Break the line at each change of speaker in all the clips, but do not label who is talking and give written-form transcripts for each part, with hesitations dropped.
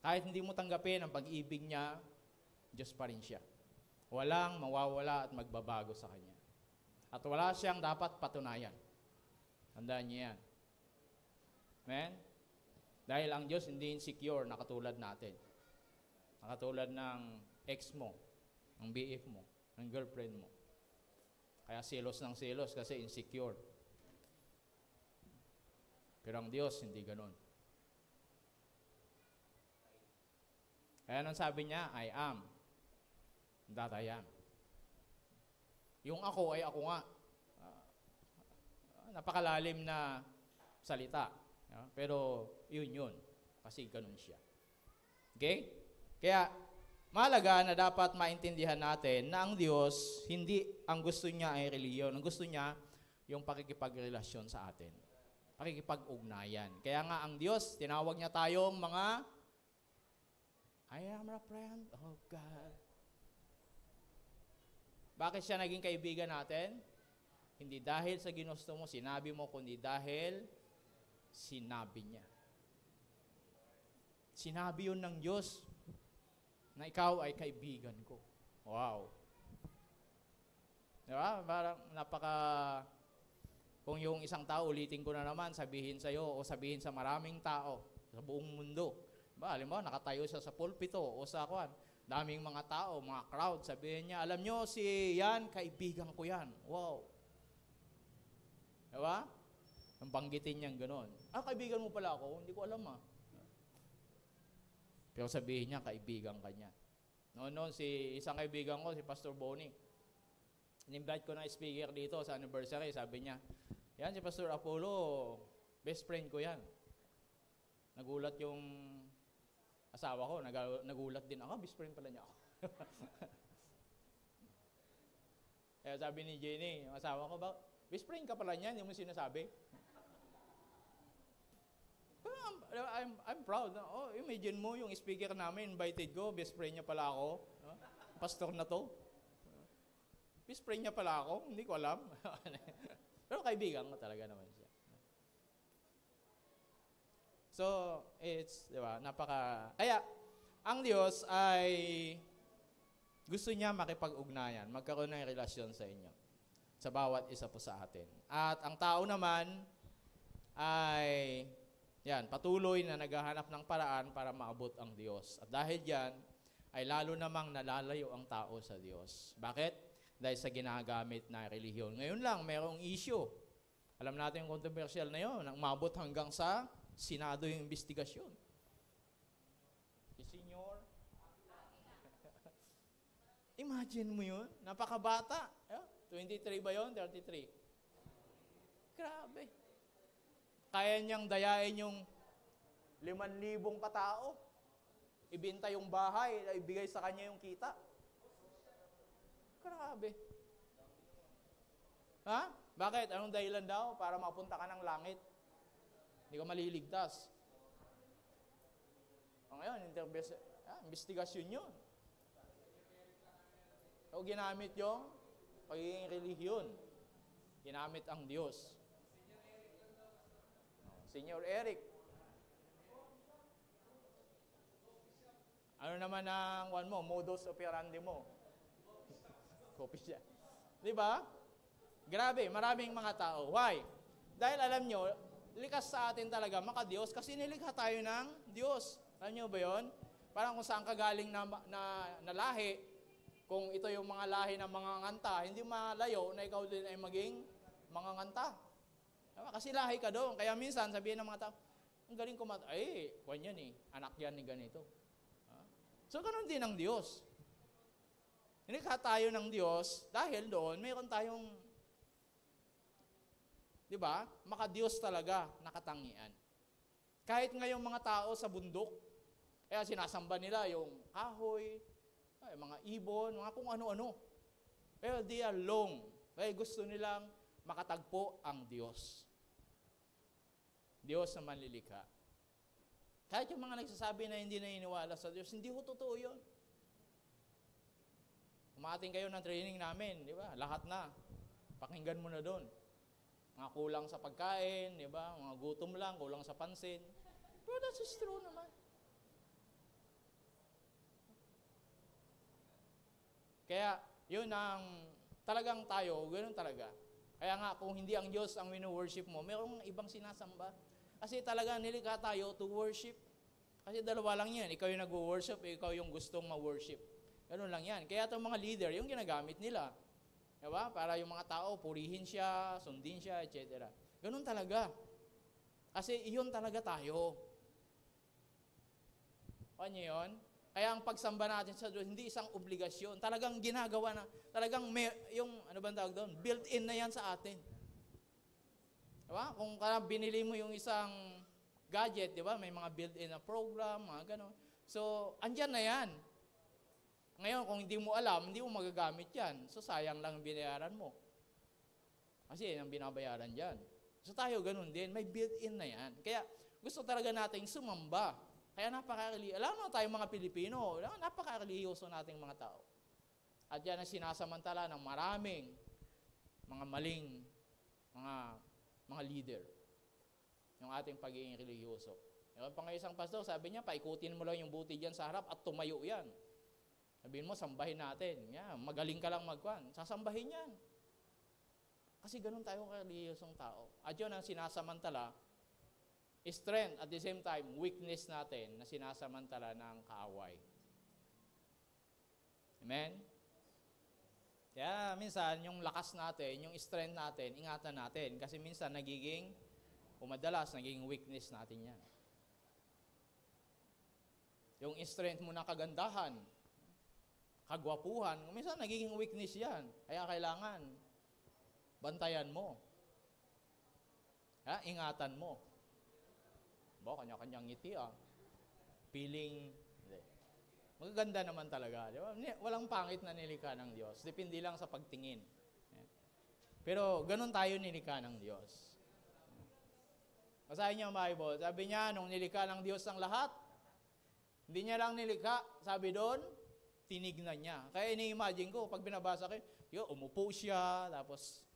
Kahit hindi mo tanggapin ang pag-ibig niya, Diyos pa rin siya. Walang mawawala at magbabago sa Kanya. At wala siyang dapat patunayan. Tandaan niyo yan. Amen? Dahil ang Diyos hindi insecure na katulad natin. Na katulad ng ex mo, ng BF mo, ng girlfriend mo. Kaya selos ng selos kasi insecure. Pero ang Diyos hindi ganon. Kaya nang sabi niya, I am that I am. Yung ako ay ako nga. Napakalalim na salita. Pero yun. Kasi ganon siya. Okay? Kaya, mahalaga na dapat maintindihan natin na ang Diyos, hindi ang gusto niya ay reliyon. Ang gusto niya, yung pakikipagrelasyon sa atin. Pakikipag-ugnayan. Kaya nga ang Diyos, tinawag niya tayong mga I am a friend of God. Bakit siya naging kaibigan natin? Hindi dahil sa ginusto mo, sinabi mo, kundi dahil sinabi niya. Sinabi yun ng Diyos na ikaw ay kaibigan ko. Wow. Diba? Parang kung yung isang tao, ulitin ko na naman, sabihin sa'yo o sabihin sa maraming tao sa buong mundo. Alam mo, nakatayo siya sa pulpito o sa daming mga tao, mga crowd, sabihin niya, alam nyo, si yan, kaibigan ko yan. Wow. Diba? Ang banggitin niyang gano'n. Kaibigan mo pala ako? Hindi ko alam Pero sabihin niya, kaibigan ka niya. Noon, isang kaibigan ko, si Pastor Bonnie, in-invite ko na speaker dito sa anniversary, sabi niya, yan si Pastor Apollo, best friend ko yan. Nagulat yung asawa ko, nagulat din ako, best friend pala niya ako. Kaya sabi ni Jenny, yung asawa ko, best friend ka pala niya, hindi mo sinasabi. Pero I'm proud. Imagine mo, yung speaker namin, invited ko, best friend niya pala ako. Pastor na to. Best friend niya pala ako, hindi ko alam. Pero kaibigan ko talaga naman siya. So, di ba, kaya, ang Diyos ay gusto niya makipag-ugnayan, magkaroon ng relasyon sa inyo, sa bawat isa po sa atin. At ang tao naman ay, patuloy na naghahanap ng paraan para maabot ang Diyos. At dahil diyan, ay lalo namang nalalayo ang tao sa Diyos. Bakit? Dahil sa ginagamit na relihiyon. Ngayon lang, mayroong issue. Alam natin yung controversial na yun, nang maabot hanggang sa Senado yung investigasyon. Si Senyor. Imagine mo yun, napakabata. 23 ba yun? 33. Grabe. Kaya niyang dayain yung 5,000 katao. Ibenta yung bahay, ibigay sa kanya yung kita. Grabe. Bakit? Anong dahilan daw? Para mapunta ka ng langit. Hindi ka maliligtas. Ngayon, investigasyon yun. So, ginamit yung pagiging relihiyon. Ginamit ang Diyos. Senyor Eric. Ano naman ang modus operandi mo? Copy siya. Di ba? Grabe, maraming mga tao. Why? Dahil alam nyo, likas sa atin talaga maka-Diyos kasi nilikha tayo ng Diyos. Alam nyo ba yun? Parang kung saan ka galing na lahi, kung ito yung mga lahi ng mga nganta, hindi malayo na ikaw din ay maging mga nganta. Kasi lahi ka doon. Kaya minsan sabihin ng mga tao, ang galing kumanta. Kwan yan anak yan ni ganito. So, ganun din ang Diyos. Nilikha tayo ng Diyos dahil doon mayroon tayong, di ba, maka-Diyos talaga, nakatangian. Kahit ngayong mga tao sa bundok, kaya sinasamba nila yung kahoy, mga ibon, mga kung ano-ano. Pero they are long. Kaya gusto nilang makatagpo ang Diyos. Diyos na manlilikha. Kahit yung mga nagsasabi na hindi naniniwala sa Diyos, hindi ho totoo yun. Umating kayo ng training namin, di ba? Lahat na. Pakinggan mo na doon. Mga kulang sa pagkain, di ba? Mga gutom lang, kulang sa pansin. Pero that is true naman. Kaya, yun ang talagang tayo, ganoon talaga. Kaya nga, kung hindi ang Diyos ang wino-worship mo, mayroong ibang sinasamba. Kasi talaga nilikha tayo to worship. Kasi dalawa lang yan. Ikaw yung nag-worship, ikaw yung gustong ma-worship. Ganun lang yan. Kaya itong mga leader, yung ginagamit nila. Diba? Para yung mga tao, purihin siya, sundin siya, etc. Ganun talaga. Kasi iyon talaga tayo. Ano yun? Kaya ang pagsamba natin sa Diyos, hindi isang obligasyon. Talagang ginagawa na, talagang yung, ano ba ang tawag doon? Built-in na yan sa atin. Diba? Kung binili mo yung isang gadget, diba? May mga built-in na program, mga gano'n. So, andyan na yan. Ngayon, kung hindi mo alam, hindi mo magagamit yan. So, sayang lang ang binayaran mo. Kasi yan ang binabayaran dyan. So, tayo ganun din. May built-in na yan. Kaya, gusto talaga nating sumamba. Kaya napaka-reliyoso. Alam mo tayong mga Pilipino, napaka-reliyoso nating mga tao. At yan ang sinasamantala ng maraming mga maling mga leader. Yung ating pagiging reliyoso. Yung pang isang pastor, sabi niya, paikutin mo lang yung buti dyan sa harap at tumayo yan. Sabihin mo, sambahin natin. Yeah, magaling ka lang magkwan. Sasambahin yan. Kasi ganun tayo ka-reliyosong tao. At yun ang sinasamantala, strength at the same time, weakness natin na sinasamantala ng kaaway. Amen? Kaya minsan, yung lakas natin, yung strength natin, ingatan natin. Kasi minsan, nagiging weakness natin yan. Yung strength mo na kagandahan, kagwapuhan, minsan nagiging weakness yan. Kaya kailangan, bantayan mo. Ingatan mo. Kanya-kanyang ngiti Feeling, hindi. Magaganda naman talaga. Di ba? Walang pangit na nilikha ng Diyos. Depende lang sa pagtingin. Pero ganun tayo nilikha ng Diyos. Basahin niyo ang Bible. Sabi niya, nung nilikha ng Diyos ang lahat, hindi niya lang nilikha. Sabi doon, tinignan niya. Kaya ini-imagine ko, pag binabasa ko, umupo siya, tapos,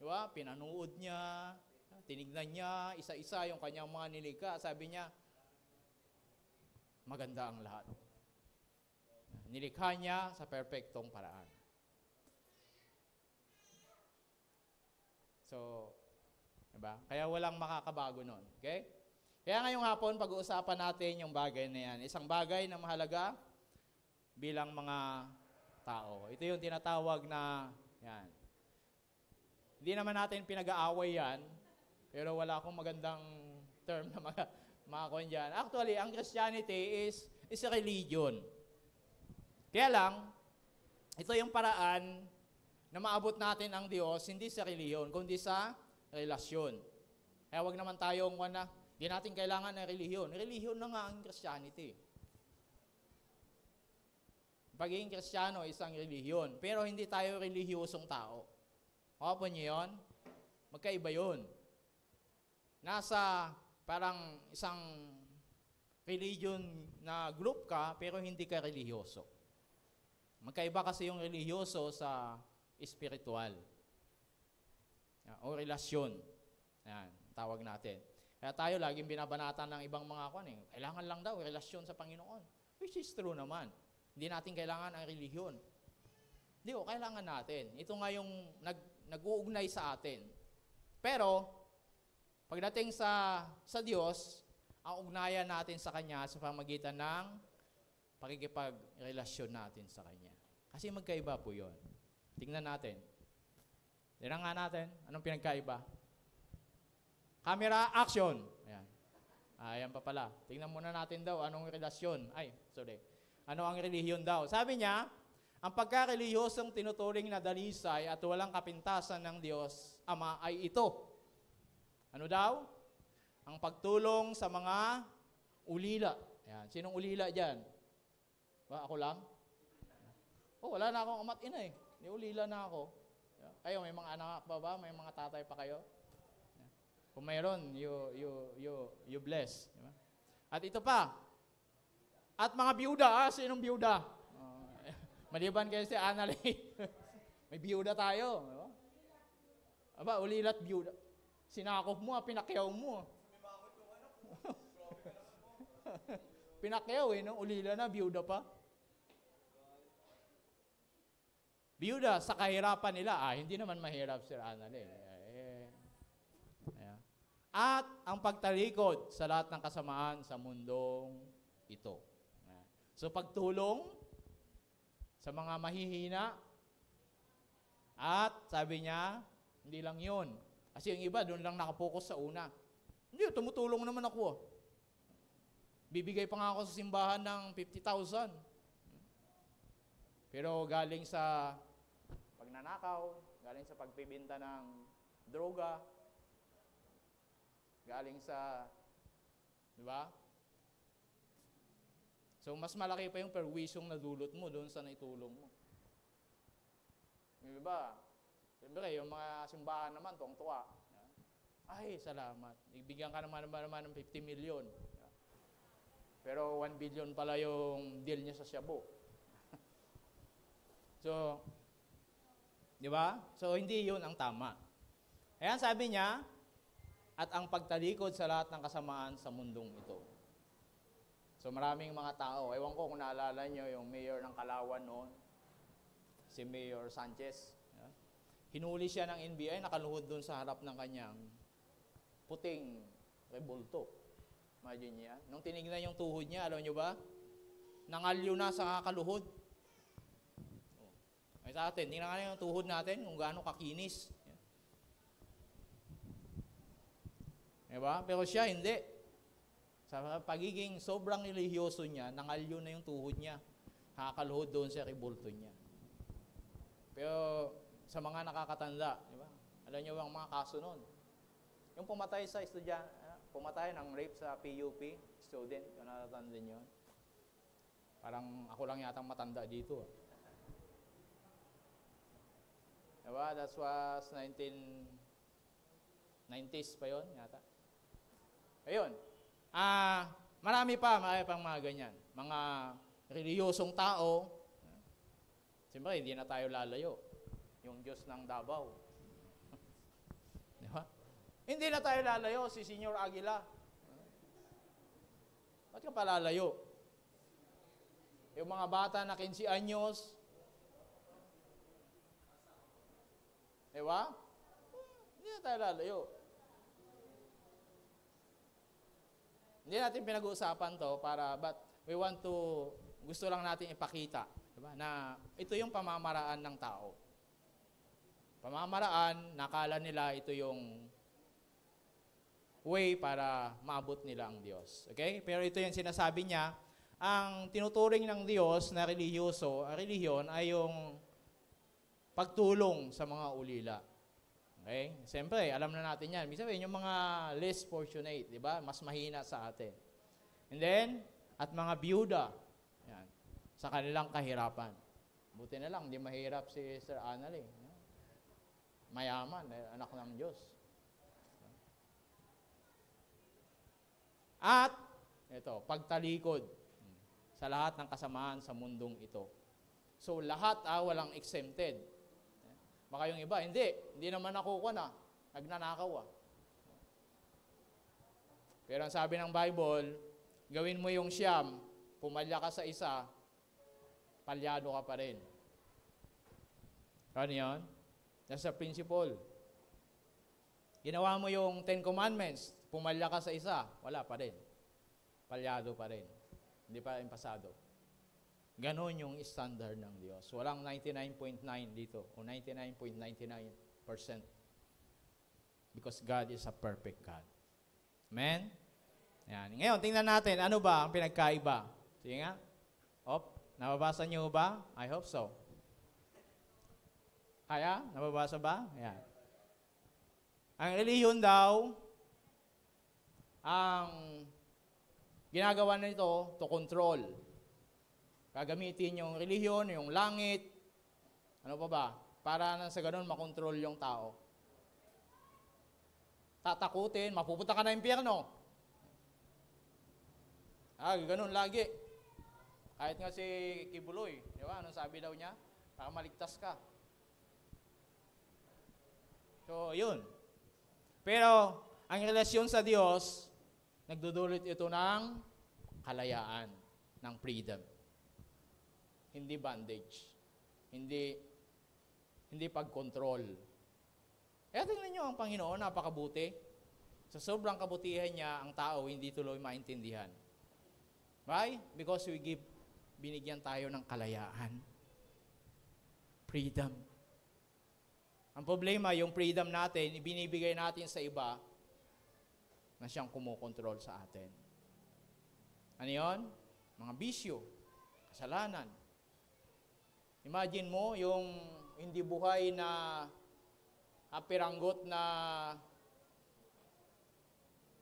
di ba, pinanood niya, tinignan niya, isa-isa yung kanyang mga nilikha. Sabi niya, maganda ang lahat. Nilikha niya sa perpektong paraan. So, diba? Kaya walang makakabago nun. Okay? Kaya ngayong hapon, pag-uusapan natin yung bagay na yan. Isang bagay na mahalaga bilang mga tao. Ito yung tinatawag na, yan. Hindi naman natin pinag-aaway yan, pero wala akong magandang term na makakuha dyan. Actually, ang Christianity is a religion. Kaya lang, ito yung paraan na maabot natin ang Diyos, hindi sa reliyon, kundi sa relasyon. Kaya wag naman tayong hindi natin kailangan ng reliyon. Reliyon na nga ang Christianity. Pagiging Kristiyano ay isang reliyon, pero hindi tayo relihiyosong tao. Makapo niyo yun? Magkaiba yun. Nasa parang isang religion na group ka, pero hindi ka relihiyoso. Magkaiba kasi yung relihiyoso sa espiritual. O relasyon. Yan, tawag natin. Kaya tayo laging binabanatan ng ibang mga kailangan lang daw relasyon sa Panginoon. Which is true naman. Hindi natin kailangan ang relihiyon. Hindi ko, kailangan natin. Ito nga yung nag-uugnay sa atin. Pero, pagdating sa Diyos, ang ugnayan natin sa Kanya sa pamagitan ng pakikipagrelasyon natin sa Kanya. Kasi magkaiba po yun. Tingnan natin. Tingnan nga natin. Anong pinagkaiba? Camera, action. Ayan. Ayan pa pala. Tingnan muna natin daw anong relasyon. Ano ang relihiyon daw? Sabi niya, ang pagkarelihiyosong tinuturing na dalisay at walang kapintasan ng Diyos Ama ay ito. Ano daw? Ang pagtulong sa mga ulila. Ayan. Sinong ulila dyan? Ako lang? Wala na akong ama't ina eh. Ulila na ako. Kayo, may mga anak pa ba? May mga tatay pa kayo? Kung mayroon, you bless. Diba? At ito pa. At mga biyuda. Sinong biyuda? Maliban kayo si Annalyn. May biyuda tayo. Diba? Ulilat biyuda. Sinakop mo, pinakyaw mo. Pinakyaw no? Ulila na, biyuda pa. Biyuda sa kahirapan nila, hindi naman mahirap Sir Annalyn. Ayan. At ang pagtalikod sa lahat ng kasamaan sa mundong ito. Ayan. So pagtulong sa mga mahihina, at sabi niya, hindi lang yun. Kasi yung iba, doon lang nakapokus sa una. Hindi, tumutulong naman ako. Bibigay pa nga ako sa simbahan ng 50,000. Pero galing sa pagnanakaw, galing sa pagpibinta ng droga, galing sa, di ba? So, mas malaki pa yung perwisyong nadulot mo doon sa naitulong mo. Yung iba, siyempre, yung mga simbahan naman, tuwang-tuwa. Ay, salamat. Ibigyan ka naman ng 50 million. Pero 1 billion pala yung deal niya sa Shabu. So, di ba? So, hindi yun ang tama. Ayan, sabi niya, at ang pagtalikod sa lahat ng kasamaan sa mundong ito. So, maraming mga tao. Ewan ko kung naalala nyo yung mayor ng Kalawan noon, si Mayor Sanchez. Hinuli siya ng NBI, nakaluhod doon sa harap ng kanyang puting rebulto. Imagine niya. Nung tinignan yung tuhod niya, alam nyo ba? Nangalyo na sa kakaluhod. Ay sa atin, tingnan nga yung tuhod natin kung gaano kakinis. Diba? Pero siya hindi. Sa pagiging sobrang relihiyoso niya, nangalyo na yung tuhod niya. Nakakaluhod doon sa rebulto niya. Pero sa mga nakakatanda, diba? Alam nyo bang mga kaso noon? Yung pumatay sa pumatay ng rape sa PUP, student, kung natatanda nyo. Parang ako lang yatang matanda dito. Diba? That was 1990s pa yon yata. Ayun. Marami pang mga ganyan. Mga reliyosong tao. Siyempre, hindi na tayo lalayo. Yung Diyos ng Davao. Diba? Hindi na tayo lalayo, si Senyor Aguila. Ba't ka pa lalayo? Yung mga bata na 15 anyos, diba? Hindi na tayo lalayo. Hindi natin pinag-uusapan to but we want to, gusto lang natin ipakita, diba? Na ito yung pamamaraan ng tao. Pamamaraan, nakala nila ito yung way para maabot nila ang Diyos. Okay? Pero ito yung sinasabi niya, ang tinuturing ng Diyos na relihiyon ay yung pagtulong sa mga ulila. Okay? Siyempre, alam na natin yan. Ibig sabihin, yung mga less fortunate, di ba? Mas mahina sa atin. And then, at mga biyuda, yan, sa kanilang kahirapan. Buti na lang, hindi mahirap si Sir Annalyn. Mayaman, anak ng Diyos. At, ito, pagtalikod sa lahat ng kasamaan sa mundong ito. So, lahat walang exempted. Baka yung iba, hindi naman ako nagnanakaw Pero ang sabi ng Bible, gawin mo yung siyam, pumalya ka sa isa, palyado ka pa rin. Ano yun? That's a principle. Ginawa mo yung 10 Commandments, pumalya ka sa isa, wala pa rin. Palyado pa rin. Hindi pa rin pasado. Ganon yung standard ng Diyos. Walang 99.9 dito o 99.99%. Because God is a perfect God. Amen? Yan. Ngayon, tingnan natin, ano ba ang pinagkaiba? Sige nga. Nababasa niyo ba? I hope so. Kaya? Nababasa ba? Yan. Ang relihiyon daw, ang ginagawa nito to control. Gagamitin yung relihiyon, yung langit, ano pa ba? Para sa ganun makontrol yung tao. Tatakutin, mapupunta ka na impyerno. Ganun lagi. Kahit nga si Kibuloy, di ba? Anong sabi daw niya? Para maligtas ka. So, yun. Pero, ang relasyon sa Diyos, nagdudulot ito ng kalayaan, ng freedom. Hindi bondage. Hindi hindi pagkontrol. Kaya tingnan nyo ang Panginoon, napakabuti. Sa sobrang kabutihan niya, ang tao hindi tuloy maintindihan. Why? Because binigyan tayo ng kalayaan. Freedom. Ang problema, yung freedom natin, ibinibigay natin sa iba na siyang kumokontrol sa atin. Ano yun? Mga bisyo, kasalanan. Imagine mo yung hindi buhay na apiranggot na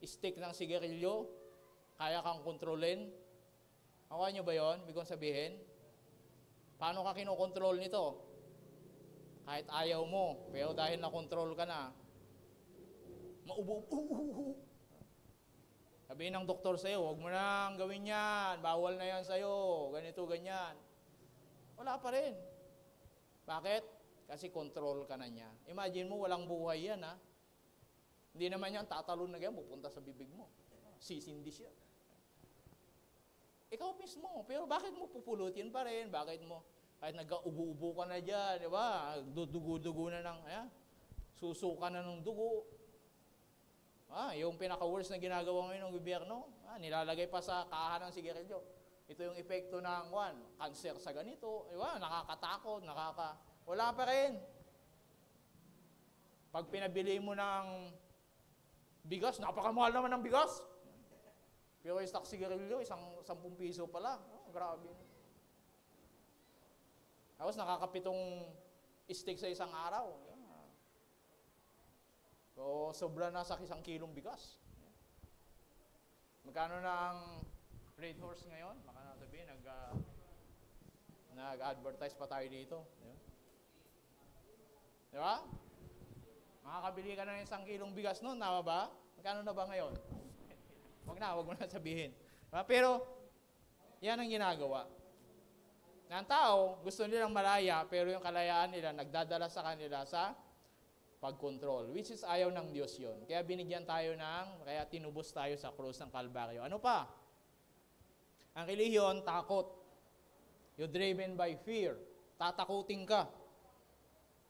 stick ng sigarilyo, kaya kang kontrolin. Nakuha nyo ba yun? Ibig kong sabihin, paano ka kinokontrol nito? Kahit ayaw mo, pero dahil nakontrol ka na, maubo. Sabihin ng doktor sa'yo, huwag mo nang gawin yan, bawal na yan sa'yo, ganito, ganyan. Wala pa rin. Bakit? Kasi control ka na niya. Imagine mo, walang buhay yan, ha? Hindi naman yan, tatalon na ganyan, pupunta sa bibig mo. Sisindi siya. Ikaw mismo, pero bakit mo pupulutin pa rin? Bakit mo, kahit nag-ubo-ubo ka na dyan, di ba? Dugo-dugo na ng, susuka na ng dugo. Yung pinaka-worst na ginagawa ngayon ng gobyerno, nilalagay pa sa kaha ng sigarilyo. Ito yung epekto ng cancer sa ganito. Di ba? Nakakatakot, wala pa rin. Pag pinabili mo ng bigas, napakamahal naman ng bigas. Pero yung stock sigarilyo, 10 piso pala. Grabe. Tapos nakakapitong stick sa isang araw. So, sobra na sa 1 kilong bigas. Magkano na ang Red Horse ngayon? Baka nasabihin, nag-advertise pa tayo dito. Di ba? Makakabili ka na ng 1 kilong bigas noon, tama ba? Magkano na ba ngayon? Huwag mo na sabihin. Diba? Pero, yan ang ginagawa. Ang tao, gusto nilang malaya, pero yung kalayaan nila, nagdadala sa kanila sa pag-control, which is ayaw ng Diyos yon. Kaya binigyan tayo kaya tinubos tayo sa krus ng Kalbaryo. Ano pa? Ang relihiyon, takot. You're driven by fear. Tatakutin ka.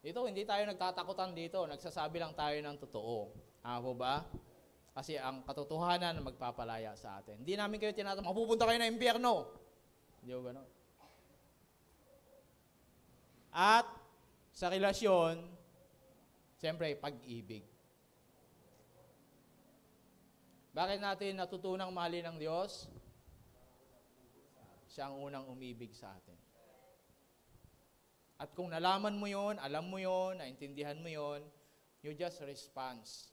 Dito, hindi tayo nagtatakutan dito. Nagsasabi lang tayo ng totoo. Ako ba? Kasi ang katotohanan magpapalaya sa atin. Hindi namin kayo tinatanong, mapupunta kayo na impyerno. Hindi ko gano'n. At sa relasyon, siyempre, pag-ibig. Bakit natin natutunang mahalin ng Diyos? Siya ang unang umibig sa atin. At kung nalaman mo yon, alam mo yon, naintindihan mo yon, you just response.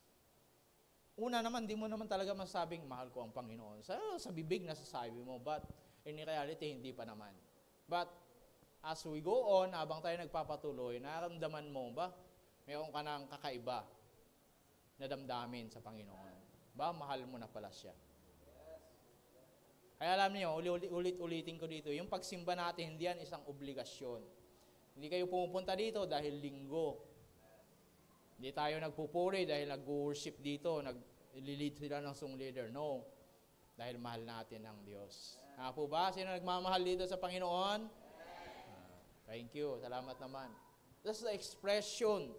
Una naman, di mo naman talaga masabing, mahal ko ang Panginoon. Sa bibig nasasabi mo, but in reality, hindi pa naman. But as we go on, habang tayo nagpapatuloy, nararamdaman mo ba, mayroon ka ng kakaiba na damdamin sa Panginoon. Ba, mahal mo na pala siya. Kaya alam niyo, ulit-ulitin ko dito, yung pagsimba natin, hindi yan isang obligasyon. Hindi kayo pumupunta dito dahil linggo. Hindi tayo nagpupuri dahil nag-worship dito, nag-lead sila ng song leader. No. Dahil mahal natin ang Diyos. Po ba? Sino nagmamahal dito sa Panginoon? Thank you. Salamat naman. That's the expression.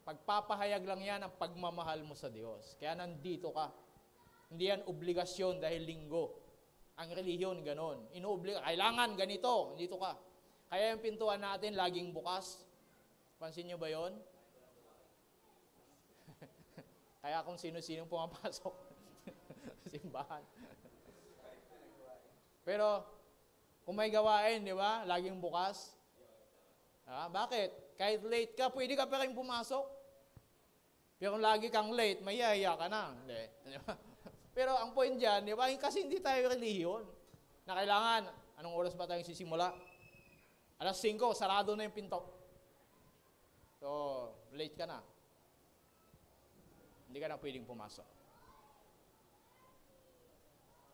Pagpapahayag lang yan ang pagmamahal mo sa Diyos. Kaya nandito ka. Hindi yan obligasyon dahil linggo. Ang relihiyon, ganon. Kailangan ganito. Nandito ka. Kaya yung pintuan natin laging bukas. Pansin nyo ba yun? Kaya kung sino-sino pumapasok sa simbahan. Pero, kung may gawain, di ba? Laging bukas. Bakit? Kahit late ka, pwede ka pa rin pumasok. Pero kung lagi kang late, mayaya ka na. Hindi. Pero ang point dyan, di ba? Kasi hindi tayo relihiyon. Na kailangan, anong oras ba tayong sisimula? 5:00, sarado na yung pinto. So, late ka na. Hindi ka na pwedeng pumasok.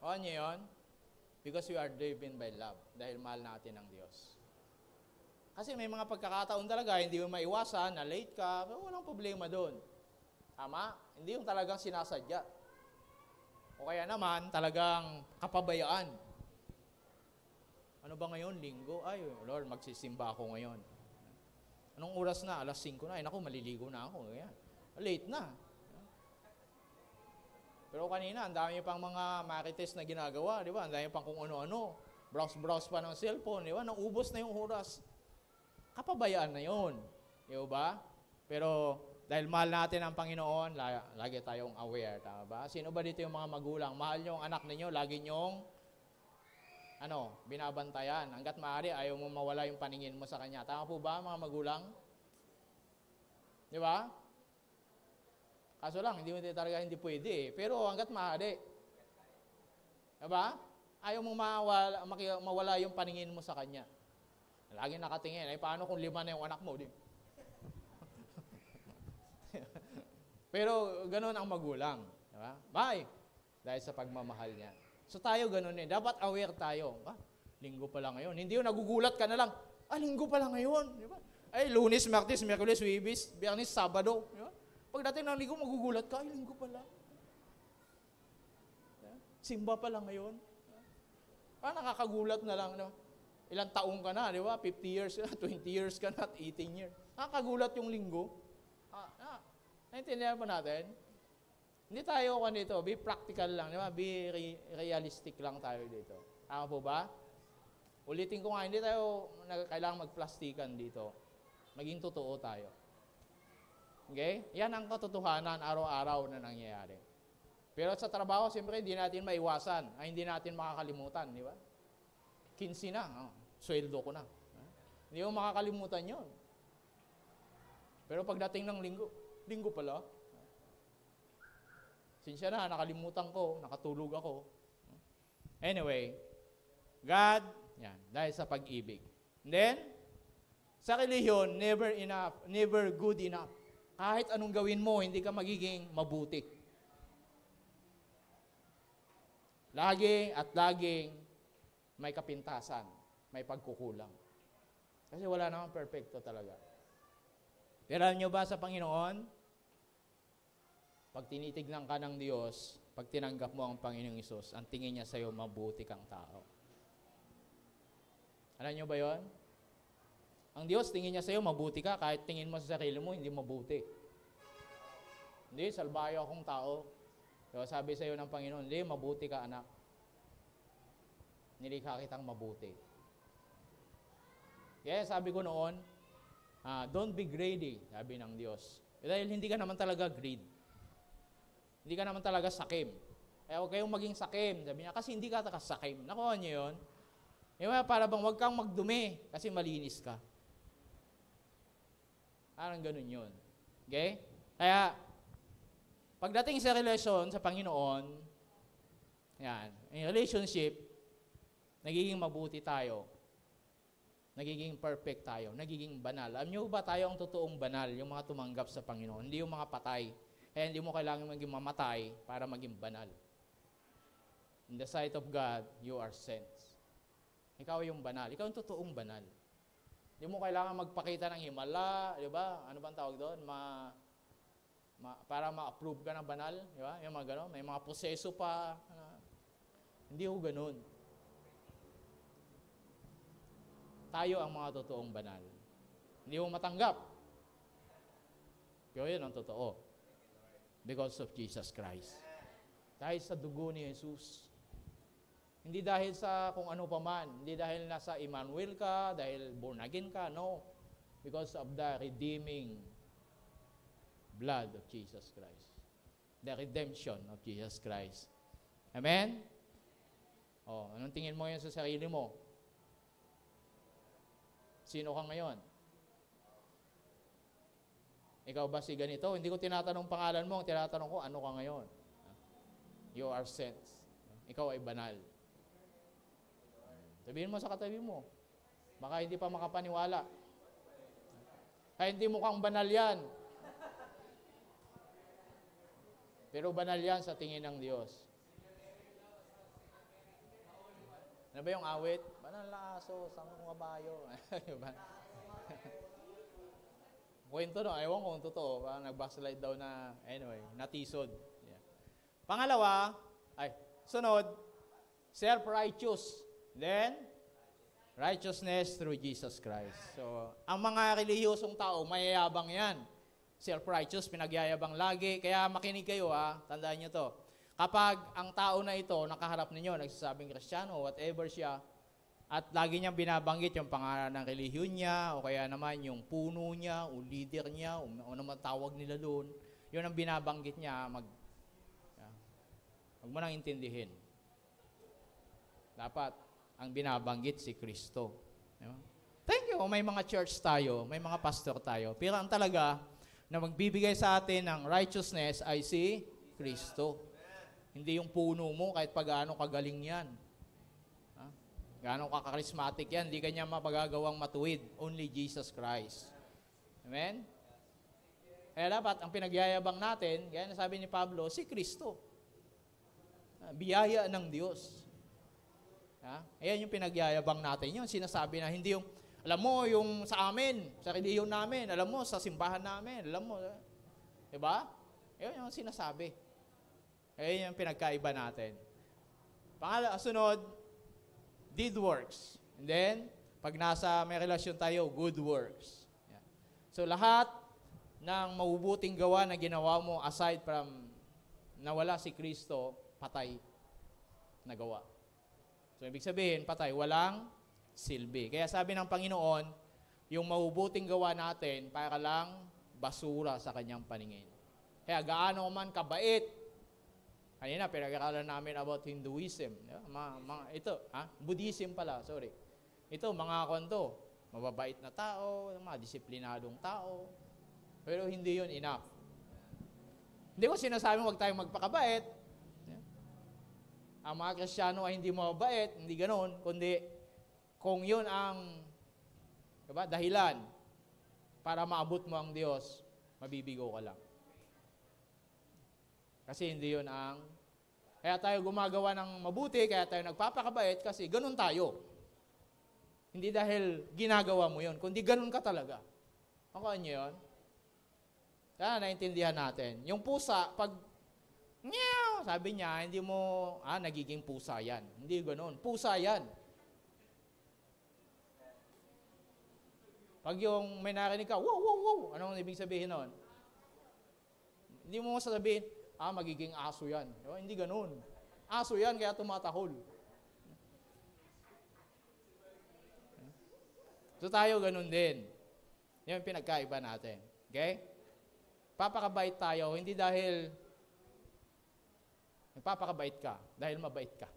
O, ano yun? Because we are driven by love. Dahil mahal natin ang Diyos. Kasi may mga pagkakataon talaga, hindi mo maiwasan, na late ka, pero walang problema doon. Tama? Hindi yung talagang sinasadya. O kaya naman, talagang kapabayaan. Ano ba ngayon? Linggo? Ay, Lord, magsisimba ako ngayon. Anong oras na? Alas 5 na. Ay, naku, maliligo na ako. Ayan. Late na. Pero kanina, ang dami pang mga marites na ginagawa, di ba? Ang dami pang kung ano-ano. Browse pa ng cellphone, di ba? Naubos na yung oras. Kapabayaan na yun. Di ba? Pero dahil mahal natin ang Panginoon, lagi tayong aware. Tama ba? Sino ba dito yung mga magulang? Mahal nyo ang anak ninyo, lagi nyong binabantayan. Hanggat maaari, ayaw mo mawala yung paningin mo sa kanya. Tama po ba, mga magulang? Di ba? Kaso lang, hindi pwede eh. Pero hanggat maaari. Diba? Ayaw mong mawala yung paningin mo sa kanya. Lagi nakatingin. Ay, paano kung 5 na yung anak mo? Pero ganun ang magulang. Diba? Bye! Dahil sa pagmamahal niya. So tayo ganun eh. Dapat aware tayo. Linggo pa lang ngayon. Hindi yung nagugulat ka na lang. Linggo pa lang ngayon. Diba? Ay, Lunes, Martes, Miyerkules, Huwebes, Biyernes, Sabado. Diba? Pagdating ng linggo, magugulat ka, linggo pala. Simba pa lang ngayon. Nakakagulat na lang. No? Ilang taong ka na, di ba? 50 years ka na, 20 years ka na, 18 years. Nakakagulat yung linggo. Naintindihan pa natin? Hindi tayo dito, be practical lang, di ba? Be realistic lang tayo dito. Tama po ba? Ulitin ko nga, hindi tayo kailangang magplastikan dito. Maging totoo tayo. Okay? Yan ang katotohanan araw-araw na nangyayari. Pero sa trabaho, siyempre, hindi natin maiwasan. Hindi natin makakalimutan, di ba? 15 na, sweldo ko na. Hindi mo makakalimutan yun. Pero pagdating ng linggo pala, sinsya na, nakalimutan ko, nakatulog ako. Anyway, God, yan, dahil sa pag-ibig. And then, sa relihiyon, never enough, never good enough. Kahit anong gawin mo, hindi ka magiging mabuti. Lagi at laging may kapintasan, may pagkukulang. Kasi wala namang perfecto talaga. Pero alam nyo ba sa Panginoon, pag tinitignan ka ng Diyos, pag tinanggap mo ang Panginoong Hesus, ang tingin niya sa'yo, mabuti kang tao. Alam nyo ba yon? Ang Diyos, tingin niya sa'yo, mabuti ka, kahit tingin mo sa sarili mo, hindi mabuti. Hindi, salbayo akong tao. So, sabi sa'yo ng Panginoon, hindi, mabuti ka, anak. Nilikha kitang mabuti. Kaya sabi ko noon, don't be greedy, sabi ng Diyos. Dahil hindi ka naman talaga greed. Hindi ka naman talaga sakim. Kaya huwag kayong maging sakim. Sabi niya, kasi hindi ka sakim. Nakuha niyo yun? Para bang huwag kang magdumi, kasi malinis ka. Parang ganun yun. Okay? Kaya, pagdating sa relasyon sa Panginoon, yan, in relationship, nagiging mabuti tayo. Nagiging perfect tayo. Nagiging banal. Alam niyo ba tayo ang totoong banal, yung mga tumanggap sa Panginoon, hindi yung mga patay. Kaya hindi mo kailangan maging mamatay para maging banal. In the sight of God, you are saints. Ikaw yung banal. Ikaw yung totoong banal. Hindi mo kailangan magpakita ng himala, di ba? Ano bang tawag doon? Para ma-approve ka ng banal, di ba? Yung mga gano'n, may mga proseso pa. Hindi ho gano'n. Tayo ang mga totoong banal. Hindi mo matanggap. Pero yun ang totoo. Because of Jesus Christ. Dahil sa dugo ni Jesus. Hindi dahil sa kung ano pa man. Hindi dahil nasa Emmanuel ka, dahil born again ka. No. Because of the redeeming blood of Jesus Christ. The redemption of Jesus Christ. Amen? Anong tingin mo yun sa sarili mo? Sino ka ngayon? Ikaw ba si ganito? Hindi ko tinatanong pangalan mo, tinatanong ko, ano ka ngayon? You are sent. Ikaw ay banal. Sabihin mo sa katabi mo, baka hindi pa makapaniwala. Kaya hindi mukhang banal yan. Pero banal yan sa tingin ng Diyos. Ano ba yung awit? Banal na aso, sangkong kabayo. Kwento no, ewan ko kung totoo. Nag-backslide daw na, anyway, natisod. Yeah. Pangalawa, sunod, self-righteous. Then, Righteousness through Jesus Christ. So, ang mga relihiyosong tao, mayayabang yan. Self-righteous, pinagyayabang lagi. Kaya makinig kayo ha, tandaan nyo to. Kapag ang tao na ito, nakaharap ninyo, nagsasabing Kristiyano, whatever siya, at lagi niyang binabanggit yung pangalan ng relihiyon niya, o kaya naman yung puno niya, o leader niya, o naman tawag nila doon, yun ang binabanggit niya, huwag mo nang intindihin. Dapat, ang binabanggit si Kristo. Diba? Thank you, may mga church tayo, may mga pastor tayo. Pero ang talaga, na magbibigay sa atin ng righteousness ay si Kristo. Hindi yung puno mo, kahit pa gaano kagaling yan. Gaano ka-charismatic yan, hindi kanya mapagagawang matuwid. Only Jesus Christ. Amen? Kaya dapat, ang pinagyayabang natin, gaya na sabi ni Pablo, si Kristo. Biyaya ng Diyos. Ayan yung pinagyayabang natin. Yung sinasabi na hindi yung, alam mo, yung sa amin, sa relihiyon namin, alam mo, sa simbahan namin, alam mo. Diba? Ayan yung sinasabi. Ayan yung pinagkaiba natin. Sunod, deed works. And then, pag nasa may relasyon tayo, good works. Yeah. So, lahat ng mabubuting gawa na ginawa mo aside from nawala si Kristo, patay na gawa. So, ibig sabihin, patay, walang silbi. Kaya sabi ng Panginoon, yung mabubuting gawa natin, para lang basura sa kanyang paningin. Kaya gaano man kabait, kanina, pinag-aralan namin about Hinduism. Buddhism pala, sorry. Ito, mga kwento, mababait na tao, mga disiplinadong tao. Pero hindi yun enough. Hindi ko sinasabing huwag tayong magpakabait. Ang mga Kristiyano ay hindi mababait, hindi ganoon, kundi kung yun ang dahilan para maabot mo ang Diyos, mabibigo ka lang. Kasi hindi yun ang... Kaya tayo gumagawa ng mabuti, kaya tayo nagpapakabait kasi ganun tayo. Hindi dahil ginagawa mo yun, kundi ganun ka talaga. Ako nyo yun? Kaya naintindihan natin. Yung pusa, pag meow, sabi niya, hindi mo, nagiging pusa yan. Hindi ganun. Pusa yan. Pag yung may narinig ka, wow, wow, wow, anong ibig sabihin nun? Hindi mo sasabihin, magiging aso yan. Diba? Hindi ganun. Aso yan, kaya tumatahol. So tayo ganun din. Yan yung pinagkaiba natin. Okay? Papakabait tayo, hindi dahil nagpapakabait ka, dahil mabait ka.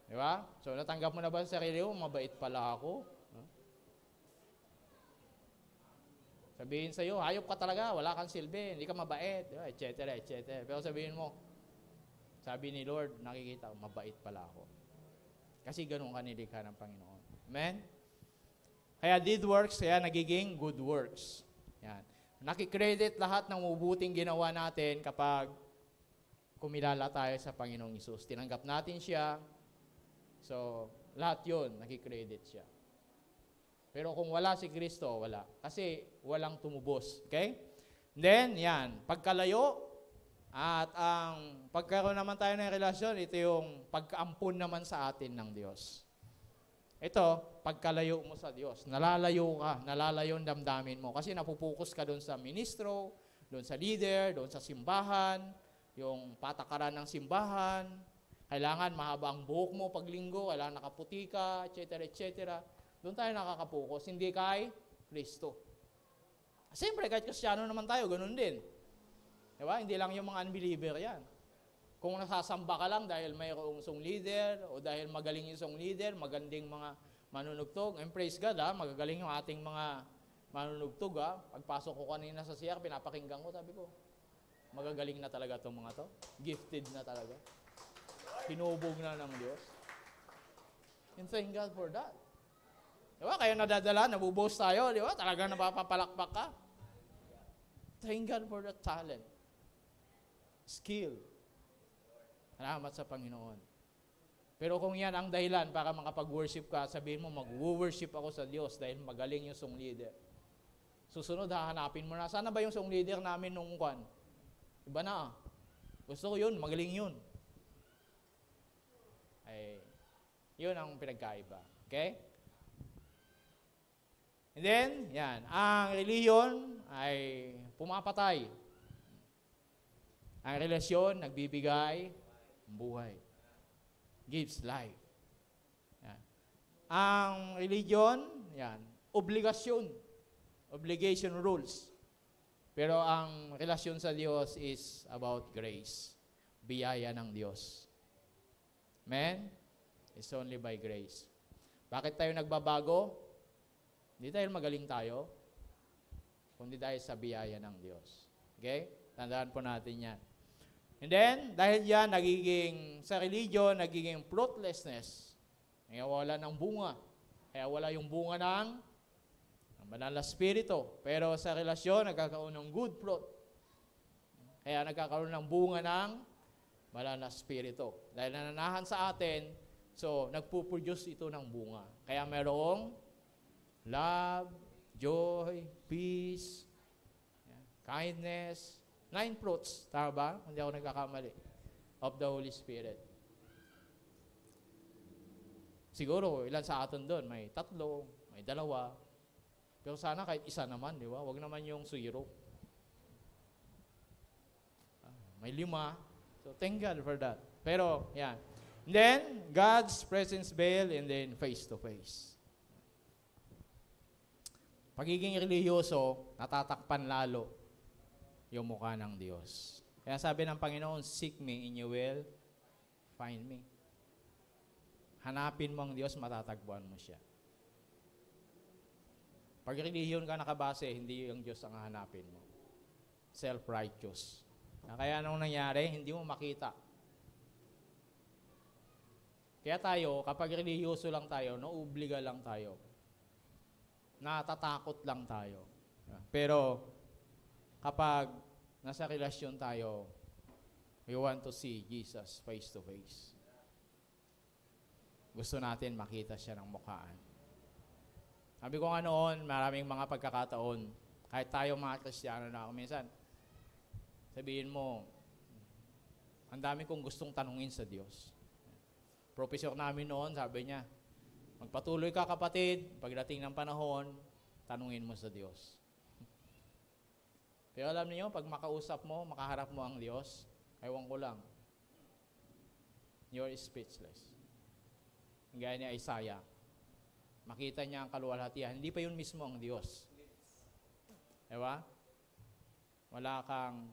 Di ba? So natanggap mo na ba sa sarili mo, mabait pala ako? Sabihin sa'yo, hayop ka talaga, wala kang silbi, hindi ka mabait, etc., etc. Pero sabihin mo, sabi ni Lord, nakikita, mabait pala ako. Kasi ganun ka nilikha ng Panginoon. Amen? Kaya deed works, kaya nagiging good works. Yan. Nakikredit lahat ng mabubuting ginawa natin kapag kumilala tayo sa Panginoong Hesus. Tinanggap natin siya, so lahat yun, nakikredit siya. Pero kung wala si Kristo, wala. Kasi walang tumubos. Okay? Then, yan. Pagkalayo, at ang pagkaroon naman tayo ng relasyon, ito yung pagkaampun naman sa atin ng Diyos. Ito, pagkalayo mo sa Diyos. Nalalayo ka, nalalayo ang damdamin mo. Kasi napupukus ka doon sa ministro, doon sa leader, doon sa simbahan, yung patakaran ng simbahan. Kailangan mahaba ang buhok mo paglinggo, kailangan nakaputi ka, etc., etc., doon tayo nakakapokus, hindi kay Kristo. Siyempre, kahit Kristiyano naman tayo, ganun din. Diba? Hindi lang yung mga unbeliever yan. Kung nasasamba ka lang dahil mayroong song leader, o dahil magaling yung song leader, magandang mga manunugtog, and praise God, magagaling yung ating mga manunugtog. Pagpasok ko kanina sa CR, pinapakinggan ko, sabi ko, magagaling na talaga itong mga to. Gifted na talaga. Pinubog na ng Diyos. And thank God for that. Diba? Kaya nadadala, nabuboast tayo, di ba? Talagang napapapalakpak ka. Thank God for the talent. Skill. Salamat sa Panginoon. Pero kung yan ang dahilan para makapag-worship ka, sabihin mo, mag-worship ako sa Diyos dahil magaling yung song leader. Susunod, hahanapin mo na, sana ba yung song leader namin nung kwan? Iba na. Gusto ko yun, magaling yun. Ay, Yun ang pinagkaiba. Okay? And then, yan. Ang reliyon ay pumapatay. Ang relasyon, nagbibigay buhay. Gives life. Yan. Ang religion, yan, obligasyon. Obligation rules. Pero ang relasyon sa Diyos is about grace. Biyaya ng Diyos. Amen? It's only by grace. Bakit tayo nagbabago? Hindi dahil magaling tayo, kundi dahil sa biyaya ng Diyos. Okay? Tandaan po natin yan. And then, dahil yan, sa religion, nagiging fruitlessness. Kaya wala ng bunga. Kaya wala yung bunga ng banal na spirito. Pero sa relasyon, nagkakaroon ng good fruit. Kaya nagkakaroon ng bunga ng banal na spirito. Dahil nananahan sa atin, so nagpuproduce ito ng bunga. Kaya merong love, joy, peace, kindness, 9 fruits. Tama ba? Hindi ako nagkakamali. Of the Holy Spirit. Siguro, ilan sa atin doon? May 3, may 2. Pero sana kahit isa naman, di ba? Huwag naman yung 0. May 5. So, thank God for that. Pero, yan. And then, God's presence veil, and then face-to-face. Pagiging reliyoso, natatakpan lalo yung mukha ng Diyos. Kaya sabi ng Panginoon, seek me and you will find me. Hanapin mo ang Diyos, matatagpuan mo siya. Pag reliyon ka nakabase, hindi yung Diyos ang hanapin mo. Self-righteous. Kaya anong nangyari? Hindi mo makita. Kaya tayo, kapag reliyoso lang tayo, nauubliga lang tayo. Natatakot lang tayo. Pero, kapag nasa relasyon tayo, we want to see Jesus face to face. Gusto natin makita siya ng mukhaan. Sabi ko nga noon, maraming mga pagkakataon, kahit tayo mga Kristiyano na, minsan, sabihin mo, ang dami kong gustong tanungin sa Diyos. Professor namin noon, sabi niya, magpatuloy ka kapatid, pagdating ng panahon, tanungin mo sa Diyos. Pero alam niyo, pag makausap mo, makaharap mo ang Diyos, ewan ko lang, you're speechless. Gaya ni Isaiah, makita niya ang kaluwalhatian, hindi pa yun mismo ang Diyos. Diba? Wala kang,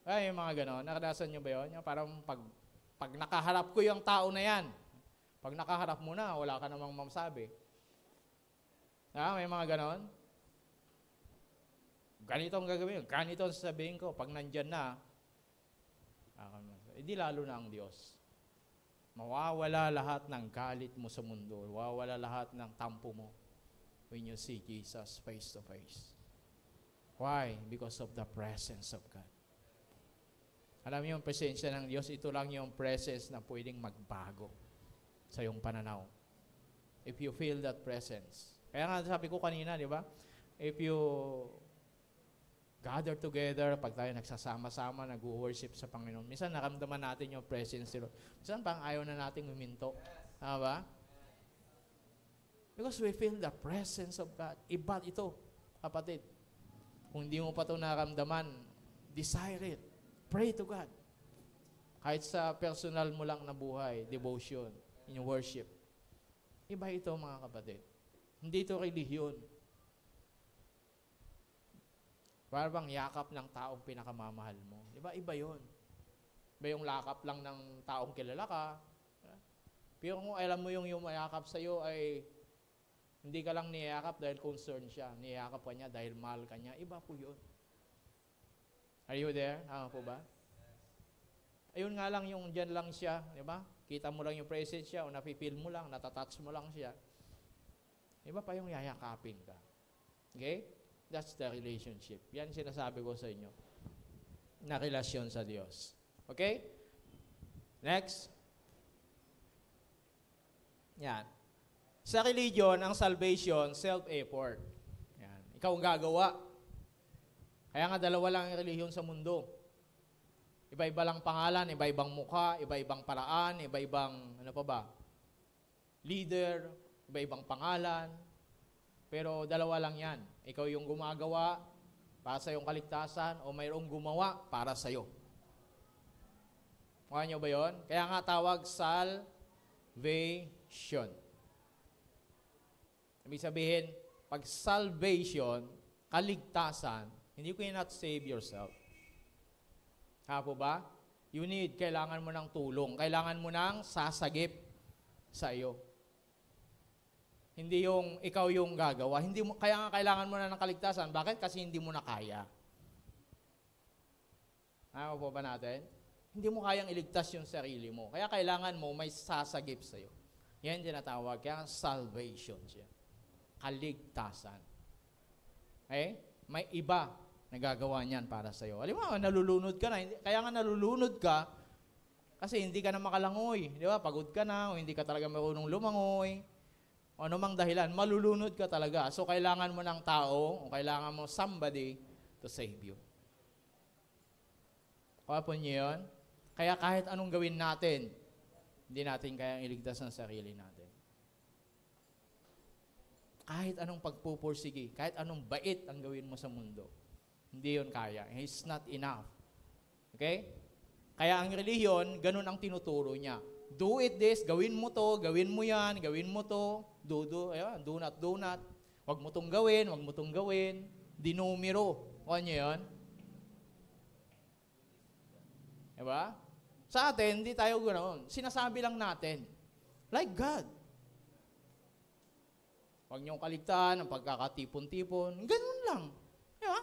yung mga ganon, nakadasan niyo ba yun? Yung parang pag nakaharap ko yung tao na yan, pag nakaharap mo na, wala ka namang masabi. May mga ganon. Ganito ang gagawin, ganito ang sasabihin ko. Pag nandyan na, hindi lalo na ang Diyos. Mawawala lahat ng galit mo sa mundo. Mawawala lahat ng tampo mo when you see Jesus face to face. Why? Because of the presence of God. Alam niyo yung presensya ng Diyos, ito lang yung presence na pwedeng magbago sa iyong pananaw. If you feel that presence. Kaya nga sabi ko kanina, di ba? If you gather together, pag tayo nagsasama-sama, nag-worship sa Panginoon, minsan naramdaman natin yung presence ni Lord. Minsan pang ayaw na natin huminto. Tama ba? Because we feel the presence of God. Iba ito, kapatid. Kung hindi mo pa ito naramdaman, desire it. Pray to God. Kahit sa personal mo lang na buhay, devotion, in worship. Iba ito, mga kapatid. Hindi ito relihiyon. Para bang yakap ng taong pinakamamahal mo. Diba? Iba yun. Iba yung lakap lang ng taong kilala ka. Pero kung alam mo yung mayakap sa'yo ay hindi ka lang niyakap dahil concerned siya. Niyakap ka niya dahil mahal ka niya. Iba po yun. Are you there? Tama po ba? Ayun nga lang yung dyan lang siya. Diba? Kita mo lang yung presence siya o napipil mo lang, natatouch mo lang siya. Iba pa yung yayakapin ka. Okay? That's the relationship. Yan sinasabi ko sa inyo. Na relasyon sa Diyos. Okay? Next. Yan. Sa religion, ang salvation, self-effort. Yan. Ikaw ang gagawa. Kaya nga dalawa lang ang relihiyon sa mundo. Iba-iba lang pangalan, iba-ibang mukha, iba-ibang paraan, iba-ibang, ano pa ba? leader, iba-ibang pangalan. Pero dalawa lang yan. Ikaw yung gumagawa para sa iyong kaligtasan o mayroong gumawa para sa iyo. Mukha nyo ba yun? Kaya nga tawag salvation. Ibig sabihin, pag salvation, kaligtasan, hindi you cannot save yourself. Po ba? Kailangan mo ng tulong. Kailangan mo ng sasagip sa iyo. Hindi yung ikaw yung gagawa. Kaya nga kailangan mo na ng kaligtasan. Bakit? Kasi hindi mo na kaya. Po ba natin? Hindi mo kayang iligtas yung sarili mo. Kaya kailangan mo may sasagip sa iyo. Yan tinatawag. Kaya salvation siya. Kaligtasan. May iba na gagawa niyan para sa iyo. Alam mo, nalulunod ka na. Kaya nga nalulunod ka kasi hindi ka na makalangoy. Di ba? Pagod ka na o hindi ka talaga marunong lumangoy. O anumang dahilan, malulunod ka talaga. So, kailangan mo ng tao o kailangan mo somebody to save you. Kapon niyo yun? Kaya kahit anong gawin natin, hindi natin kayang iligtas ang sarili natin. Kahit anong pagpupursige, kahit anong bait ang gawin mo sa mundo, hindi yun kaya. It's not enough. Okay? Kaya ang relihiyon, ganun ang tinuturo niya. Do it this, gawin mo to, gawin mo yan, gawin mo to, do not. Wag mo tong gawin, wag mo tong gawin. Dinumero. O niyo yun? Diba? Sa atin, hindi tayo ganoon. Sinasabi lang natin. Like God. Huwag niyong kaligtaan ang pagkakatipon-tipon. Ganun lang. Diba?